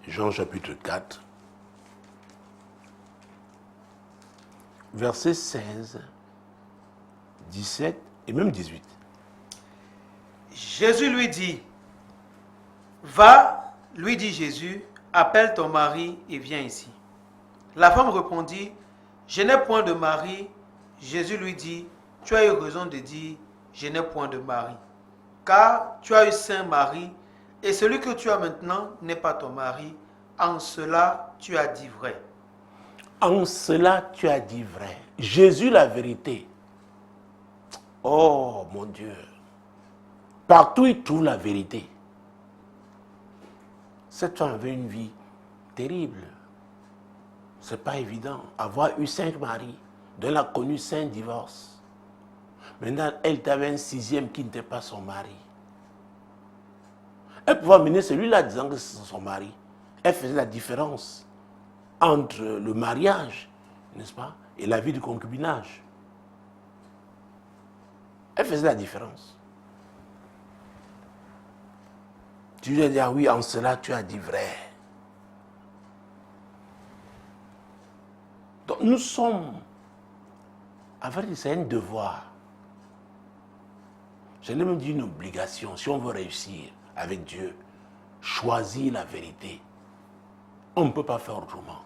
Jean chapitre 4, versets 16, 17 et même 18. Jésus lui dit, va, lui dit Jésus, appelle ton mari et viens ici. La femme répondit, je n'ai point de mari. Jésus lui dit, tu as eu raison de dire, je n'ai point de mari. Car tu as eu 5 maris, et celui que tu as maintenant n'est pas ton mari. En cela, tu as dit vrai. En cela, tu as dit vrai. Jésus, la vérité. Oh, mon Dieu. Partout, il trouve la vérité. Cette femme avait une vie terrible. C'est pas évident. Avoir eu 5 maris, dont elle a connu 5 divorces. Maintenant, elle avait un 6e qui n'était pas son mari. Elle pouvait amener celui-là disant que c'est son mari. Elle faisait la différence entre le mariage, n'est-ce pas, et la vie du concubinage. Elle faisait la différence. Tu lui as dit, ah oui, en cela tu as dit vrai. Donc nous sommes, en fait, c'est un devoir. Je l'ai même dit une obligation, si on veut réussir avec Dieu, choisir la vérité. On ne peut pas faire autrement.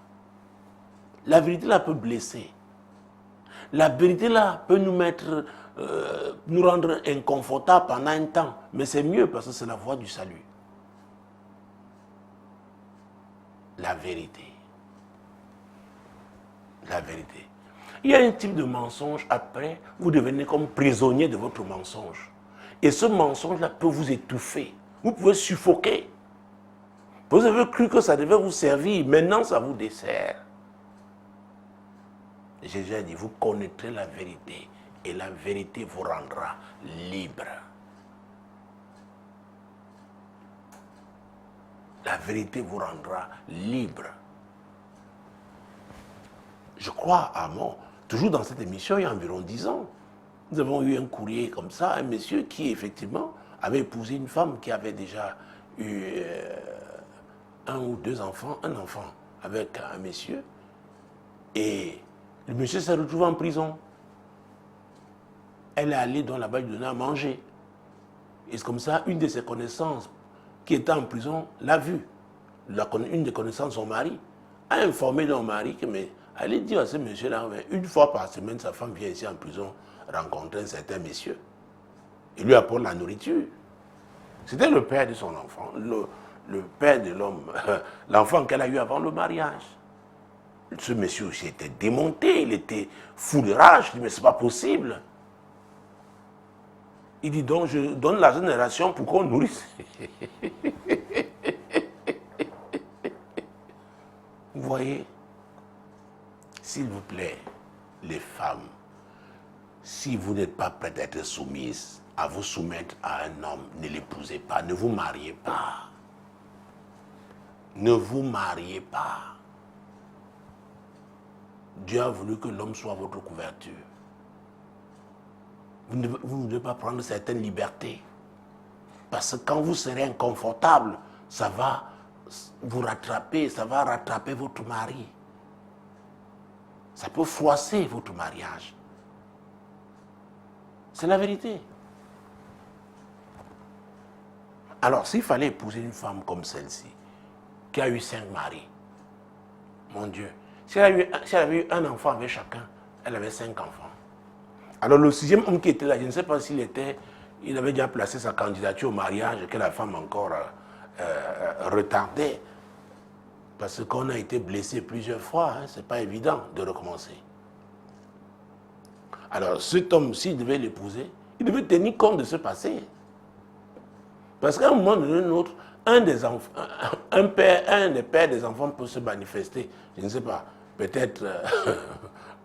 La vérité là peut blesser. La vérité là peut nous rendre inconfortables pendant un temps. Mais c'est mieux parce que c'est la voie du salut. La vérité. La vérité. Il y a un type de mensonge, après, vous devenez comme prisonnier de votre mensonge. Et ce mensonge-là peut vous étouffer. Vous pouvez suffoquer. Vous avez cru que ça devait vous servir. Maintenant, ça vous dessert. Jésus a dit, vous connaîtrez la vérité. Et la vérité vous rendra libre. La vérité vous rendra libre. Je crois à toujours dans cette émission, il y a environ 10 ans, nous avons eu un courrier comme ça, un monsieur qui effectivement avait épousé une femme qui avait déjà eu 1 ou 2 enfants, un enfant avec un monsieur. Et le monsieur s'est retrouvé en prison. Elle est allée dans la bas, lui donner à manger. Et c'est comme ça, une de ses connaissances qui était en prison l'a vue. Une des connaissances de son mari a informé son mari que, mais allez dire à ce monsieur-là, une fois par semaine, sa femme vient ici en prison rencontrer un certain monsieur. Il lui apporte la nourriture. C'était le père de son enfant, le père de l'homme, l'enfant qu'elle a eu avant le mariage. Ce monsieur aussi était démonté, il était fou de rage. Il dit, mais c'est pas possible. Il dit, donc je donne la génération pour qu'on nourrisse. Vous voyez, s'il vous plaît, les femmes, si vous n'êtes pas prêtes à être soumises, à vous soumettre à un homme, ne l'épousez pas, ne vous mariez pas. Ne vous mariez pas. Dieu a voulu que l'homme soit votre couverture. Vous ne devez pas prendre certaines libertés. Parce que quand vous serez inconfortable, ça va vous rattraper, ça va rattraper votre mari. Ça peut froisser votre mariage. C'est la vérité. Alors, s'il fallait épouser une femme comme celle-ci, qui a eu 5 maris, mon Dieu, si elle avait eu un enfant avec chacun, elle avait 5 enfants. Alors, le 6e homme qui était là, je ne sais pas s'il avait déjà placé sa candidature au mariage, que la femme encore retardait. Parce qu'on a été blessé plusieurs fois, hein, ce n'est pas évident de recommencer. Alors, cet homme, s'il devait l'épouser, il devait tenir compte de ce passé. Parce qu'à un moment donné ou autre, un des pères des enfants peut se manifester, je ne sais pas, peut-être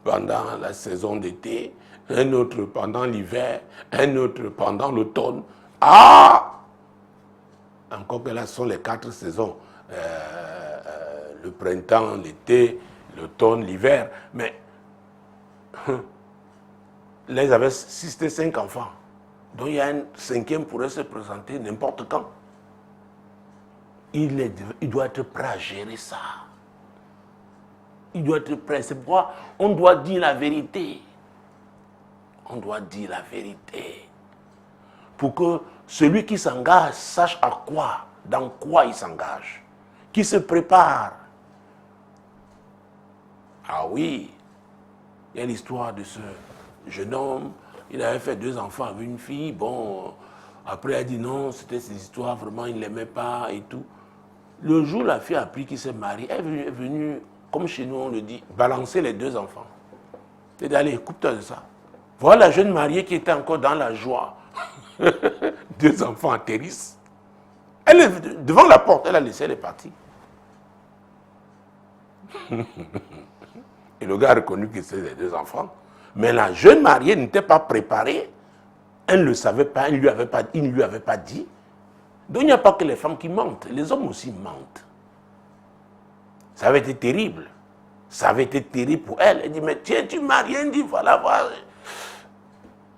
pendant la saison d'été, un autre pendant l'hiver, un autre pendant l'automne. Ah! Encore que là, ce sont les 4 saisons. Le printemps, l'été, l'automne, l'hiver. Mais là, ils avaient 6 et 5 enfants. Donc il y a un 5e pourrait se présenter n'importe quand. Il doit être prêt à gérer ça. Il doit être prêt. C'est pourquoi on doit dire la vérité. On doit dire la vérité. Pour que celui qui s'engage sache à quoi, dans quoi il s'engage. Qui se prépare. Ah oui, il y a l'histoire de ce jeune homme. Il avait fait 2 enfants avec une fille. Bon, après, il a dit non, c'était ces histoires, vraiment, il ne l'aimait pas et tout. Le jour où la fille a appris qu'il s'est marié, elle est venue, comme chez nous on le dit, balancer les 2 enfants. Et d'aller, écoute-toi de ça. Voilà la jeune mariée qui était encore dans la joie. 2 enfants atterrissent. Elle est devant la porte, elle a laissé, elle est partie. Et le gars a reconnu que c'était les 2 enfants. Mais la jeune mariée n'était pas préparée. Elle ne le savait pas, il ne lui avait pas dit. Donc il n'y a pas que les femmes qui mentent, les hommes aussi mentent. Ça avait été terrible. Ça avait été terrible pour elle. Elle dit, mais tiens, tu ne m'as rien dit, voilà.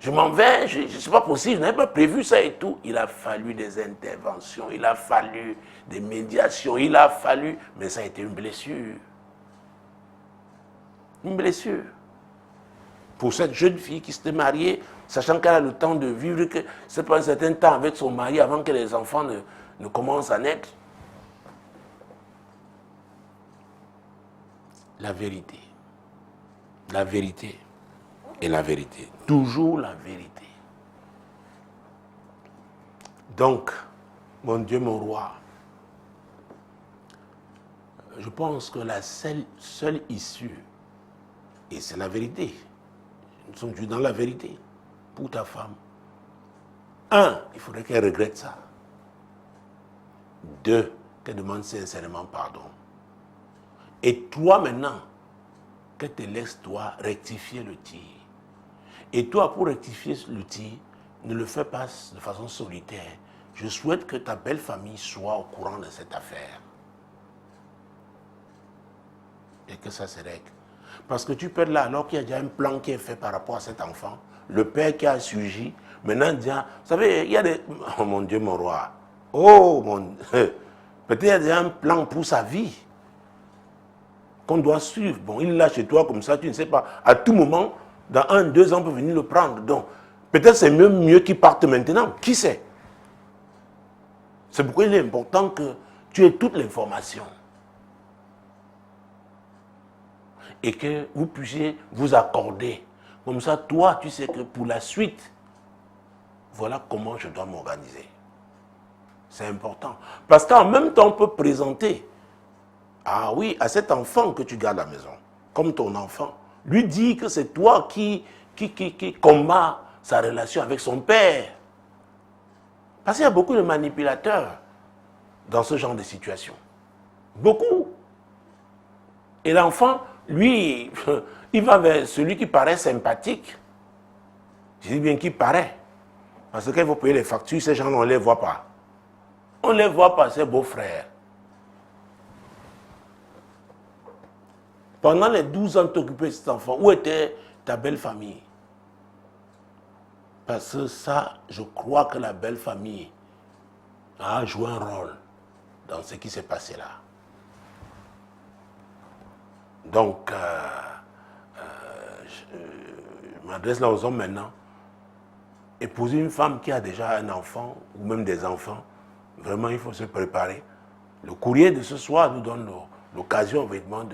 Je m'en vais, c'est pas possible, je n'avais pas prévu ça et tout. Il a fallu des interventions, il a fallu des médiations, mais ça a été une blessure. Une blessure. Pour cette jeune fille qui s'était mariée, sachant qu'elle a le temps de vivre, que c'est pas un certain temps avec son mari avant que les enfants ne commencent à naître. La vérité. La vérité. Et la vérité. Toujours la vérité. Donc, mon Dieu, mon roi, je pense que la seule issue, et c'est la vérité, nous sommes dans la vérité, pour ta femme. 1, il faudrait qu'elle regrette ça. 2, qu'elle demande sincèrement pardon. Et toi maintenant, qu'elle te laisse toi rectifier le tir. Et toi, pour rectifier le tir, ne le fais pas de façon solitaire. Je souhaite que ta belle famille soit au courant de cette affaire. Et que ça se règle. Parce que tu peux être là alors qu'il y a déjà un plan qui est fait par rapport à cet enfant. Le père qui a surgi, maintenant dit, vous savez, il y a des... Oh mon Dieu, mon roi. Oh mon... Peut-être il y a déjà un plan pour sa vie. Qu'on doit suivre. Bon, il est là chez toi comme ça, tu ne sais pas. À tout moment, dans 1-2 ans, on peut venir le prendre. Donc, peut-être c'est mieux qu'il parte maintenant. Qui sait? C'est pourquoi il est important que tu aies toute l'information. Et que vous puissiez vous accorder. Comme ça, toi, tu sais que pour la suite, voilà comment je dois m'organiser. C'est important. Parce qu'en même temps, on peut présenter Ah oui, à cet enfant que tu gardes à la maison, comme ton enfant, lui dis que c'est toi qui combat sa relation avec son père. Parce qu'il y a beaucoup de manipulateurs dans ce genre de situation. Beaucoup. Et l'enfant, lui, il va vers celui qui paraît sympathique. Je dis bien qui paraît. Parce qu'il faut payer les factures, ces gens, on ne les voit pas. On ne les voit pas, ces beaux-frères. Pendant les 12 ans que tu occupais de cet enfant, où était ta belle famille? Parce que ça, je crois que la belle famille a joué un rôle dans ce qui s'est passé là. Donc, je m'adresse là aux hommes maintenant. Épouser une femme qui a déjà un enfant, ou même des enfants, vraiment il faut se préparer. Le courrier de ce soir nous donne l'occasion évidemment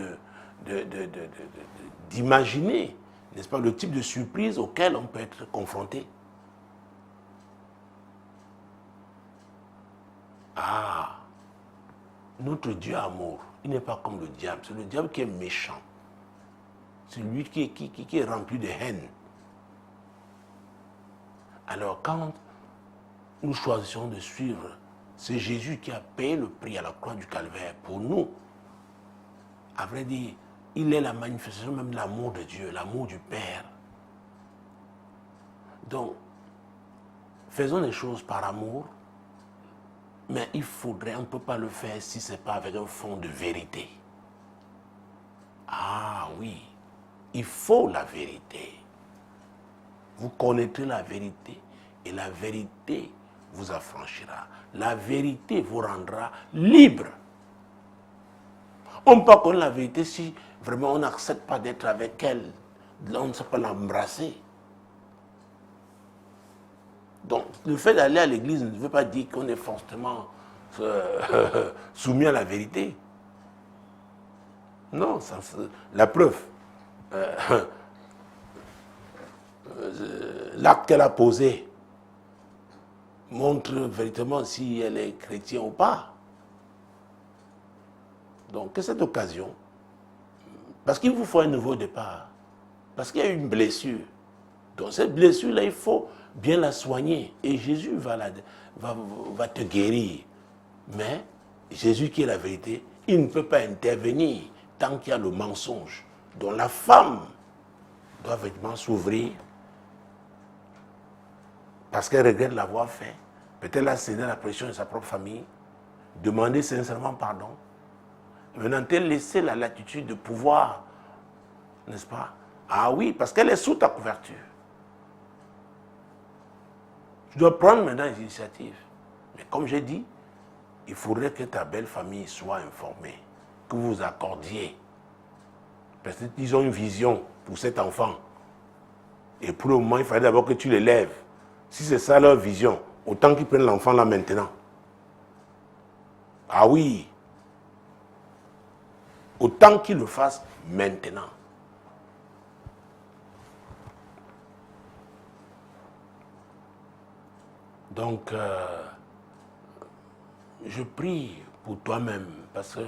d'imaginer, n'est-ce pas, le type de surprise auquel on peut être confronté. Ah, notre Dieu amour, il n'est pas comme le diable. C'est le diable qui est méchant. C'est lui qui est rempli de haine. Alors quand nous choisissons de suivre, c'est Jésus qui a payé le prix à la croix du calvaire pour nous. À vrai dire, il est la manifestation même de l'amour de Dieu, l'amour du Père. Donc, faisons les choses par amour, mais il faudrait, on ne peut pas le faire si ce n'est pas avec un fond de vérité. Ah oui, il faut la vérité. Vous connaîtrez la vérité et la vérité vous affranchira. La vérité vous rendra libre. On ne peut pas connaître la vérité si vraiment on n'accepte pas d'être avec elle. On ne sait pas l'embrasser. Donc, le fait d'aller à l'église ne veut pas dire qu'on est forcément soumis à la vérité. Non, la preuve. L'acte qu'elle a posé montre véritablement si elle est chrétienne ou pas. Donc, que cette occasion, parce qu'il vous faut un nouveau départ, parce qu'il y a une blessure. Donc, cette blessure-là, il faut bien la soigner. Et Jésus va te guérir. Mais Jésus qui est la vérité, il ne peut pas intervenir tant qu'il y a le mensonge. Donc, la femme doit véritablement s'ouvrir parce qu'elle regrette l'avoir fait. Peut-être elle a cédé à la pression de sa propre famille. Demander sincèrement pardon. Maintenant, elle laisser la latitude de pouvoir, n'est-ce pas? Ah oui, parce qu'elle est sous ta couverture. Tu dois prendre maintenant les initiatives. Mais comme j'ai dit, il faudrait que ta belle famille soit informée, que vous vous accordiez. Parce qu'ils ont une vision pour cet enfant. Et pour le moment, il fallait d'abord que tu l'élèves. Si c'est ça leur vision, autant qu'ils prennent l'enfant là maintenant. Ah oui. Autant qu'ils le fassent maintenant. Donc, je prie pour toi-même, parce que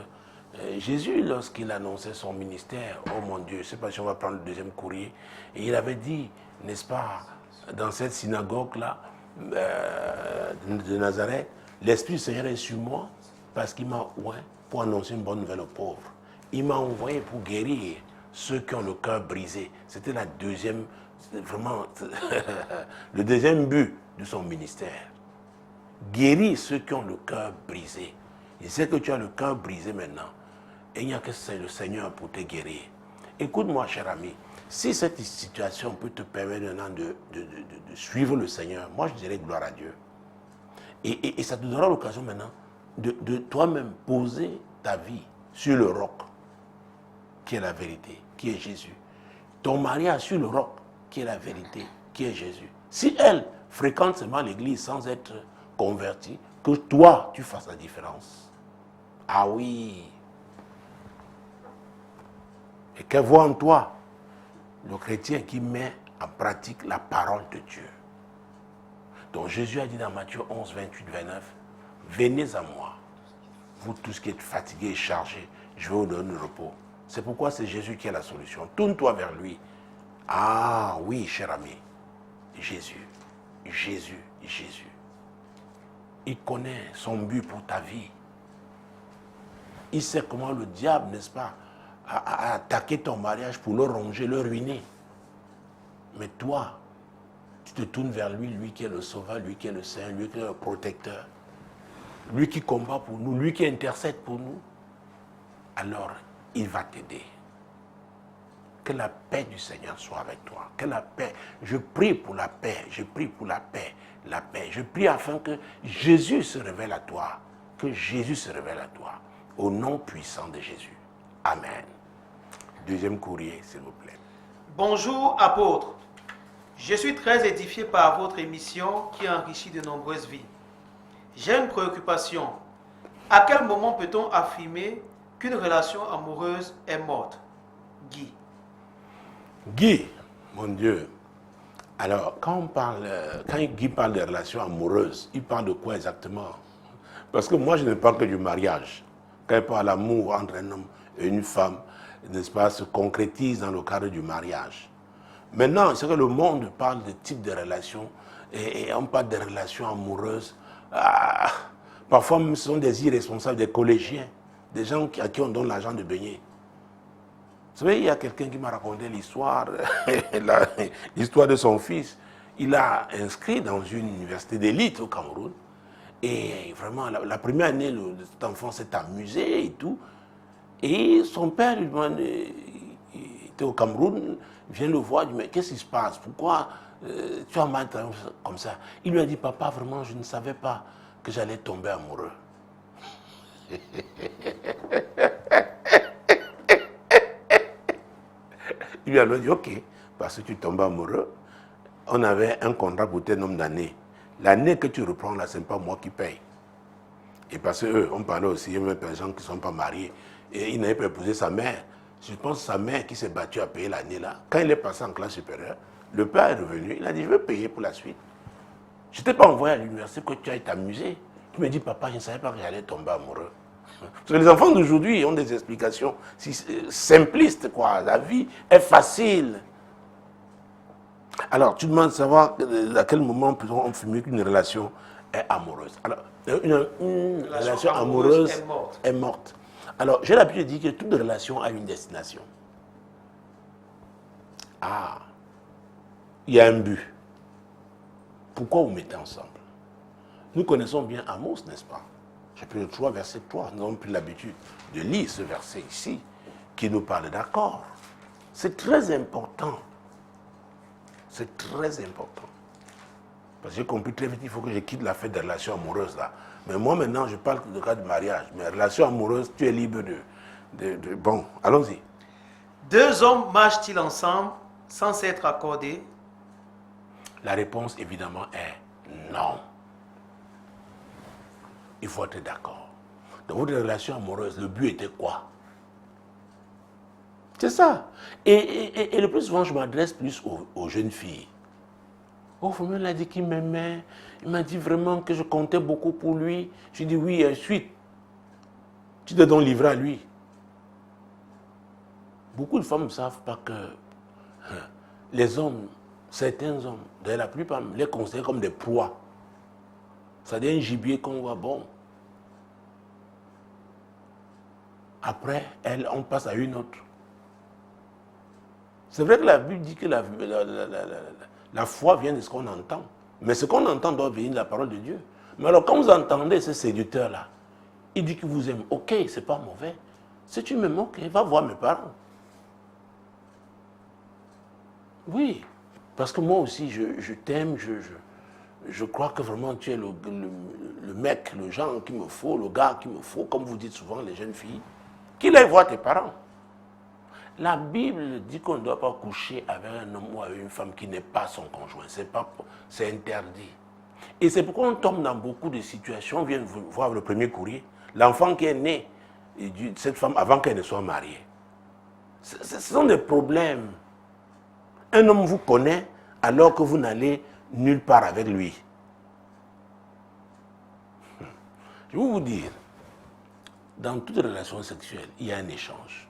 Jésus, lorsqu'il annonçait son ministère, oh mon Dieu, je ne sais pas si on va prendre le deuxième courrier, et il avait dit, n'est-ce pas, dans cette synagogue-là de Nazareth, l'Esprit du Seigneur est sur moi, parce qu'il m'a oint pour annoncer une bonne nouvelle aux pauvres. Il m'a envoyé pour guérir ceux qui ont le cœur brisé. C'était la deuxième, vraiment, le deuxième but de son ministère. Guérir ceux qui ont le cœur brisé. Je sais que tu as le cœur brisé maintenant. Et il n'y a que le Seigneur pour te guérir. Écoute-moi, cher ami. Si cette situation peut te permettre maintenant de suivre le Seigneur, moi je dirais gloire à Dieu. Et ça te donnera l'occasion maintenant de toi-même poser ta vie sur le roc, qui est la vérité, qui est Jésus. Ton mari a sur le roc, qui est la vérité, qui est Jésus. Si elle fréquente seulement l'église sans être convertie, que toi, tu fasses la différence. Ah oui. Et qu'elle voit en toi le chrétien qui met en pratique la parole de Dieu. Donc Jésus a dit dans Matthieu 11, 28, 29, venez à moi, vous tous qui êtes fatigués et chargés, je vais vous donner le repos. C'est pourquoi c'est Jésus qui est la solution. Tourne-toi vers lui. Ah oui, cher ami. Jésus, Jésus, Jésus. Il connaît son but pour ta vie. Il sait comment le diable, n'est-ce pas, a attaqué ton mariage pour le ronger, le ruiner. Mais toi, tu te tournes vers lui, lui qui est le sauveur, lui qui est le Saint, lui qui est le protecteur, lui qui combat pour nous, lui qui intercède pour nous. Alors, il va t'aider. Que la paix du Seigneur soit avec toi. Que la paix, je prie pour la paix, je prie pour la paix, la paix. Je prie afin que Jésus se révèle à toi. Que Jésus se révèle à toi. Au nom puissant de Jésus. Amen. Deuxième courrier, s'il vous plaît. Bonjour, apôtre. Je suis très édifié par votre émission qui enrichit de nombreuses vies. J'ai une préoccupation. À quel moment peut-on affirmer qu'une relation amoureuse est morte? Guy. Guy, mon Dieu. Alors, quand Guy parle de relations amoureuses, il parle de quoi exactement? Parce que moi, je ne parle que du mariage. Quand il parle d'amour entre un homme et une femme, n'est-ce pas, se concrétise dans le cadre du mariage. Maintenant, c'est que le monde parle de types de relations et on parle de relations amoureuses. Parfois, ce sont des irresponsables, des collégiens, des gens à qui on donne l'argent de baigner. Vous savez, il y a quelqu'un qui m'a raconté l'histoire de son fils. Il l'a inscrit dans une université d'élite au Cameroun. Et vraiment, la première année, cet enfant s'est amusé et tout. Et son père lui demande, il était au Cameroun, il vient le voir, il dit, mais qu'est-ce qui se passe? Pourquoi tu as mal comme ça? Il lui a dit, papa, vraiment, je ne savais pas que j'allais tomber amoureux. Il lui a dit, ok, parce que tu tombes amoureux, on avait un contrat pour tel nombre d'années. L'année que tu reprends là, ce n'est pas moi qui paye. Et parce qu'eux, on parlait aussi, il y a même des gens qui ne sont pas mariés. Et il n'avait pas épousé sa mère. Je pense que sa mère qui s'est battue à payer l'année là. Quand il est passé en classe supérieure, le père est revenu, il a dit, je vais payer pour la suite. Je ne t'ai pas envoyé à l'université que tu ailles t'amuser. Tu me dis, papa, je ne savais pas que j'allais tomber amoureux. Parce que les enfants d'aujourd'hui ont des explications simplistes, quoi. La vie est facile. Alors, tu demandes de savoir à quel moment peut-on affirmer qu'une relation est amoureuse. Alors, une relation amoureuse est morte. Alors, j'ai l'habitude de dire que toute relation a une destination. Ah, il y a un but. Pourquoi vous mettez ensemble? Nous connaissons bien Amos, n'est-ce pas? Chapitre 3, verset 3. Nous avons pris l'habitude de lire ce verset ici, qui nous parle d'accord. C'est très important. C'est très important. Parce que j'ai compris très vite, il faut que je quitte la fête des relations amoureuses là. Mais moi maintenant, je parle de cas de mariage. Mais relations amoureuses, tu es libre de... Bon, allons-y. Deux hommes marchent-ils ensemble sans s'être accordés? La réponse, évidemment, est non. Il faut être d'accord. Dans votre relation amoureuse, le but était quoi? C'est ça. Et le plus souvent, je m'adresse plus aux jeunes filles. Oh, Fomel a dit qu'il m'aimait. Il m'a dit vraiment que je comptais beaucoup pour lui. Je dis oui, ensuite, tu t'es donc livré à lui. Beaucoup de femmes ne savent pas que les hommes, certains hommes, d'ailleurs la plupart, les considèrent comme des proies. C'est-à-dire un gibier qu'on voit bon. Après, on passe à une autre. C'est vrai que la Bible dit que la foi vient de ce qu'on entend. Mais ce qu'on entend doit venir de la parole de Dieu. Mais alors, quand vous entendez ce séducteur-là, il dit qu'il vous aime. Ok, c'est pas mauvais. Si tu m'aimes, ok, va voir mes parents. Oui, parce que moi aussi, je t'aime, je crois que vraiment tu es le mec, le genre qu'il me faut, le gars qu'il me faut, comme vous dites souvent les jeunes filles, qu'il aille voir tes parents. La Bible dit qu'on ne doit pas coucher avec un homme ou avec une femme qui n'est pas son conjoint. C'est interdit. Et c'est pourquoi on tombe dans beaucoup de situations. On vient de voir le premier courrier. L'enfant qui est né de cette femme avant qu'elle ne soit mariée. Ce sont des problèmes. Un homme vous connaît alors que vous n'allez nulle part avec lui. Je vais vous dire, dans toute relation sexuelle, il y a un échange.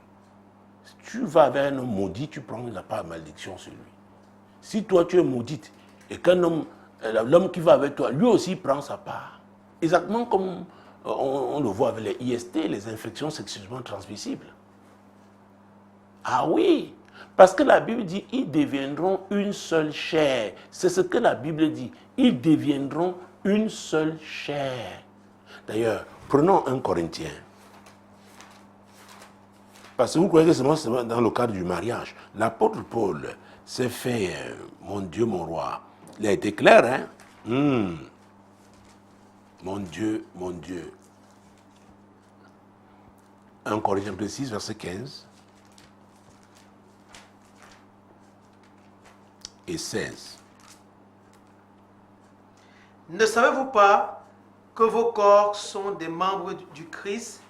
Si tu vas avec un homme maudit, tu prends la part de malédiction sur lui. Si toi tu es maudite et qu'un homme, l'homme qui va avec toi, lui aussi prend sa part. Exactement comme on le voit avec les IST, les infections sexuellement transmissibles. Ah oui, parce que la Bible dit, ils deviendront une seule chair. C'est ce que la Bible dit. Ils deviendront une seule chair. D'ailleurs, prenons 1 Corinthiens. Parce que vous croyez que c'est dans le cadre du mariage. L'apôtre Paul s'est fait, mon Dieu, mon roi. Il a été clair, hein? Mon Dieu, mon Dieu. 1 Corinthiens 6, verset 15 et 16. Ne savez-vous pas que vos corps sont des membres du Christ?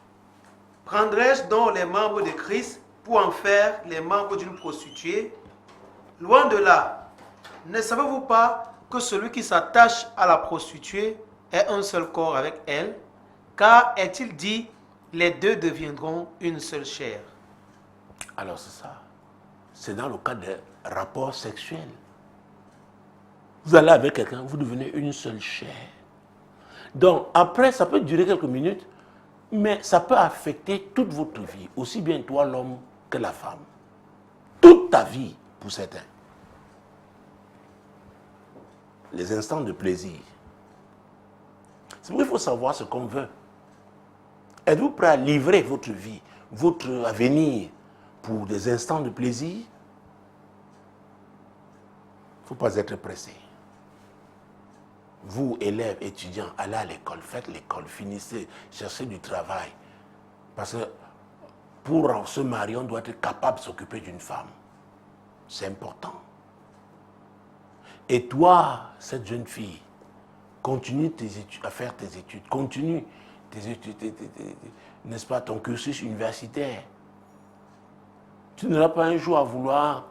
Prendrais-je donc les membres de Christ pour en faire les membres d'une prostituée? Loin de là. Ne savez-vous pas que celui qui s'attache à la prostituée est un seul corps avec elle? Car est-il dit, les deux deviendront une seule chair? Alors c'est ça. C'est dans le cadre des rapports sexuels. Vous allez avec quelqu'un, vous devenez une seule chair. Donc après, ça peut durer quelques minutes, mais ça peut affecter toute votre vie, aussi bien toi l'homme que la femme. Toute ta vie pour certains. Les instants de plaisir. C'est pourquoi il faut savoir ce qu'on veut. Êtes-vous prêt à livrer votre vie, votre avenir pour des instants de plaisir? Il ne faut pas être pressé. Vous, élèves, étudiants, allez à l'école, faites l'école, finissez, cherchez du travail. Parce que pour se marier, on doit être capable de s'occuper d'une femme. C'est important. Et toi, cette jeune fille, continue à faire tes études, continue tes études, n'est-ce pas, ton cursus universitaire. Tu n'auras pas un jour à vouloir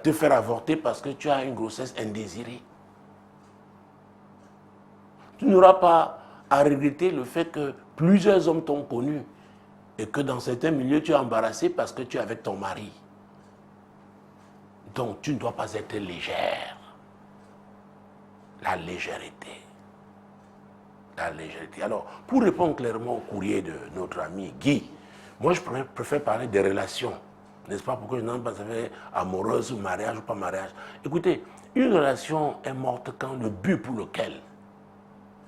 te faire avorter parce que tu as une grossesse indésirée. Tu n'auras pas à regretter le fait que plusieurs hommes t'ont connu et que dans certains milieux tu es embarrassé parce que tu es avec ton mari. Donc tu ne dois pas être légère. La légèreté. La légèreté. Alors, pour répondre clairement au courrier de notre ami Guy, moi je préfère parler des relations. N'est-ce pas? Pourquoi je n'en pas savoir amoureuse ou mariage ou pas mariage. Écoutez, une relation est morte quand le but pour lequel,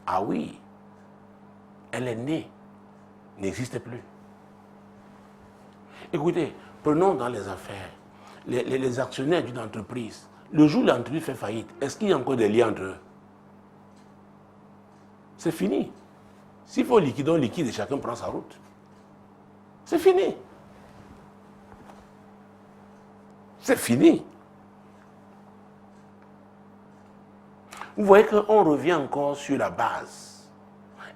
ah oui, elle est née, n'existe plus. Écoutez, prenons dans les affaires, les actionnaires d'une entreprise. Le jour où l'entreprise fait faillite, est-ce qu'il y a encore des liens entre eux? C'est fini. S'il faut liquider, on liquide et chacun prend sa route. C'est fini. C'est fini. Vous voyez qu'on revient encore sur la base.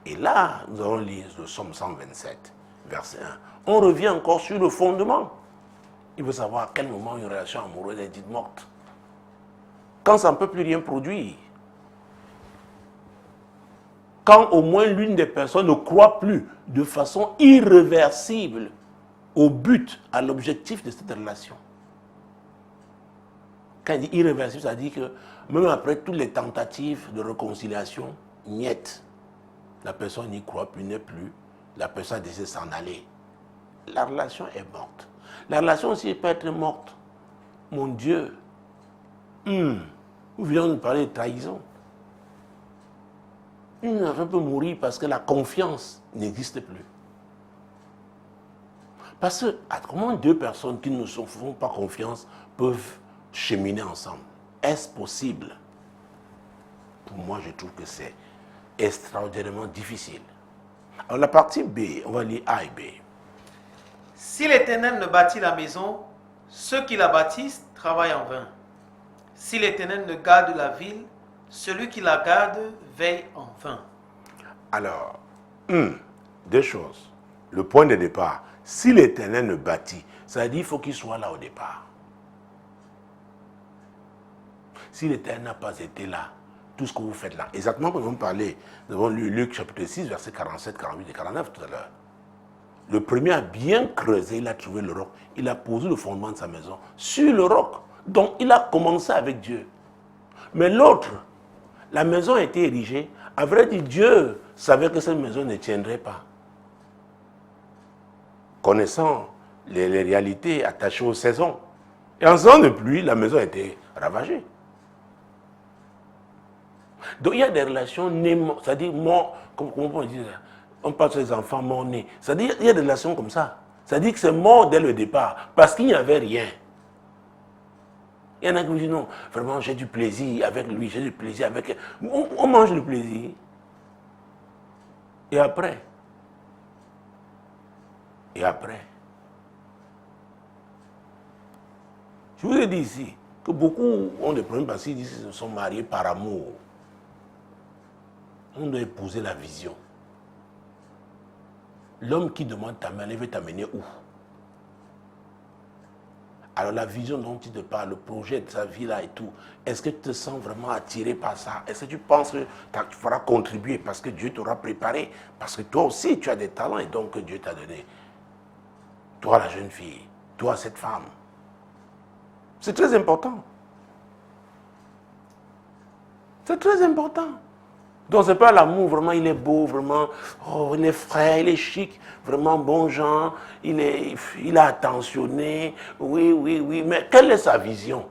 Et là, nous allons lire le Psaume 127, verset 1. On revient encore sur le fondement. Il veut savoir à quel moment une relation amoureuse est dite morte. Quand ça ne peut plus rien produire. Quand au moins l'une des personnes ne croit plus de façon irréversible au but, à l'objectif de cette relation. Quand il dit irréversible, ça dit que même après toutes les tentatives de réconciliation, niet. La personne n'y croit plus, n'est plus. La personne décide de s'en aller. La relation est morte. La relation aussi peut être morte. Mon Dieu. Nous venons de parler de trahison. Une relation peut mourir parce que la confiance n'existe plus. Parce que comment deux personnes qui ne se font pas confiance peuvent cheminer ensemble? Est-ce possible? Pour moi, je trouve que c'est extraordinairement difficile. Alors la partie B, on va lire A et B. Si l'Éternel ne bâtit la maison, ceux qui la bâtissent travaillent en vain. Si l'Éternel ne garde la ville, celui qui la garde veille en vain. Alors, deux choses. Le point de départ, si l'Éternel ne bâtit, ça veut dire qu'il faut qu'il soit là au départ. Si l'Éternel n'a pas été là, tout ce que vous faites là, exactement comme nous avons parlé, nous avons lu Luc chapitre 6, versets 47, 48 et 49 tout à l'heure. Le premier a bien creusé, il a trouvé le roc. Il a posé le fondement de sa maison sur le roc. Donc il a commencé avec Dieu. Mais l'autre, la maison a été érigée. À vrai dire, Dieu savait que cette maison ne tiendrait pas. Connaissant les réalités attachées aux saisons. Et en saison de pluie, la maison a été ravagée. Donc il y a des relations nées, c'est-à-dire mort, comment on dit ça? On parle sur les enfants morts-nés. C'est-à-dire il y a des relations comme ça. C'est-à-dire que c'est mort dès le départ, parce qu'il n'y avait rien. Il y en a qui me disent non, vraiment j'ai du plaisir avec lui, j'ai du plaisir avec... On mange le plaisir. Et après? Et après? Je vous ai dit ici que beaucoup ont des problèmes parce qu'ils disent qu'ils se sont mariés par amour. On doit épouser la vision. L'homme qui demande ta main, il veut t'amener où? Alors la vision dont tu te parles, le projet de sa vie là et tout, est-ce que tu te sens vraiment attiré par ça? Est-ce que tu penses que tu feras contribuer parce que Dieu t'aura préparé? Parce que toi aussi tu as des talents et donc Dieu t'a donné. Toi la jeune fille, toi cette femme. C'est très important. C'est très important. Donc ce n'est pas l'amour, vraiment il est beau, vraiment, oh, il est frais, il est chic, vraiment bon genre, il est attentionné, oui, mais quelle est sa vision?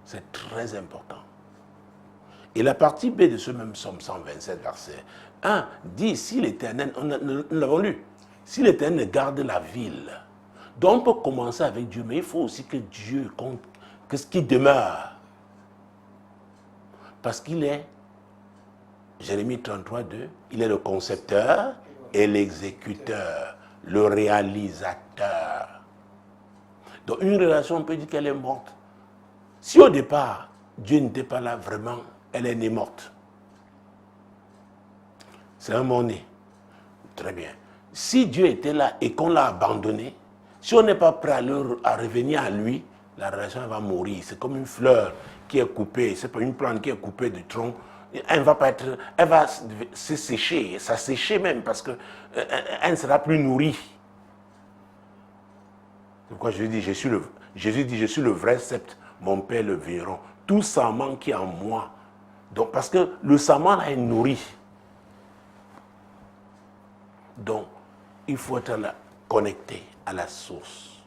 C'est très important. Et la partie B de ce même Psaume 127, verset 1, dit, si l'Éternel, nous l'avons lu, si l'Éternel garde la ville, donc on peut commencer avec Dieu, mais il faut aussi que Dieu compte, que ce qui demeure. Parce qu'il est, Jérémie 33, 2, il est le concepteur et l'exécuteur, le réalisateur. Donc une relation, on peut dire qu'elle est morte. Si au départ, Dieu n'était pas là vraiment, elle est née morte. C'est un mot-né. Très bien. Si Dieu était là et qu'on l'a abandonné, si on n'est pas prêt à revenir à lui, la relation va mourir. C'est comme une fleur qui est coupée, c'est pas une plante qui est coupée du tronc. Elle va se sécher, ça sécher même parce qu'elle ne sera plus nourrie. C'est pourquoi Jésus dit, je suis le vrai sceptre, mon Père le verron. Tout sarment qui est en moi. Donc, parce que le sarment là est nourri. Donc, il faut être là, connecté à la source,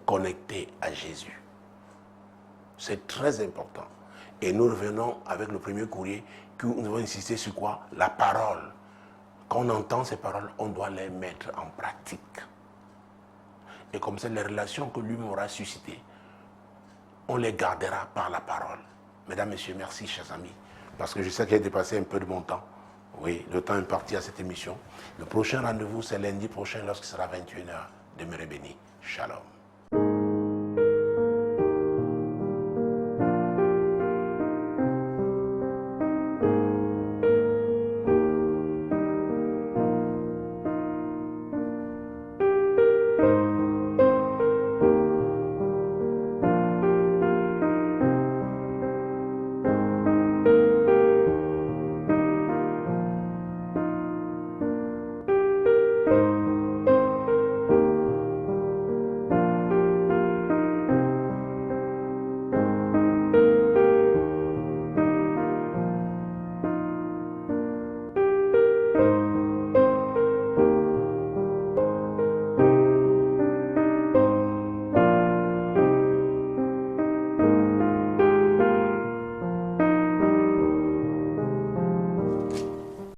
connecté à Jésus. C'est très important. Et nous revenons avec le premier courrier, que nous devons insister sur quoi? La parole. Quand on entend ces paroles, on doit les mettre en pratique. Et comme c'est les relations que lui m'aura suscitées, on les gardera par la parole. Mesdames, Messieurs, merci, chers amis, parce que je sais que j'ai dépassé un peu de mon temps. Oui, le temps est parti à cette émission. Le prochain rendez-vous, c'est lundi prochain, lorsqu'il sera 21h. Demeurez bénis. Shalom.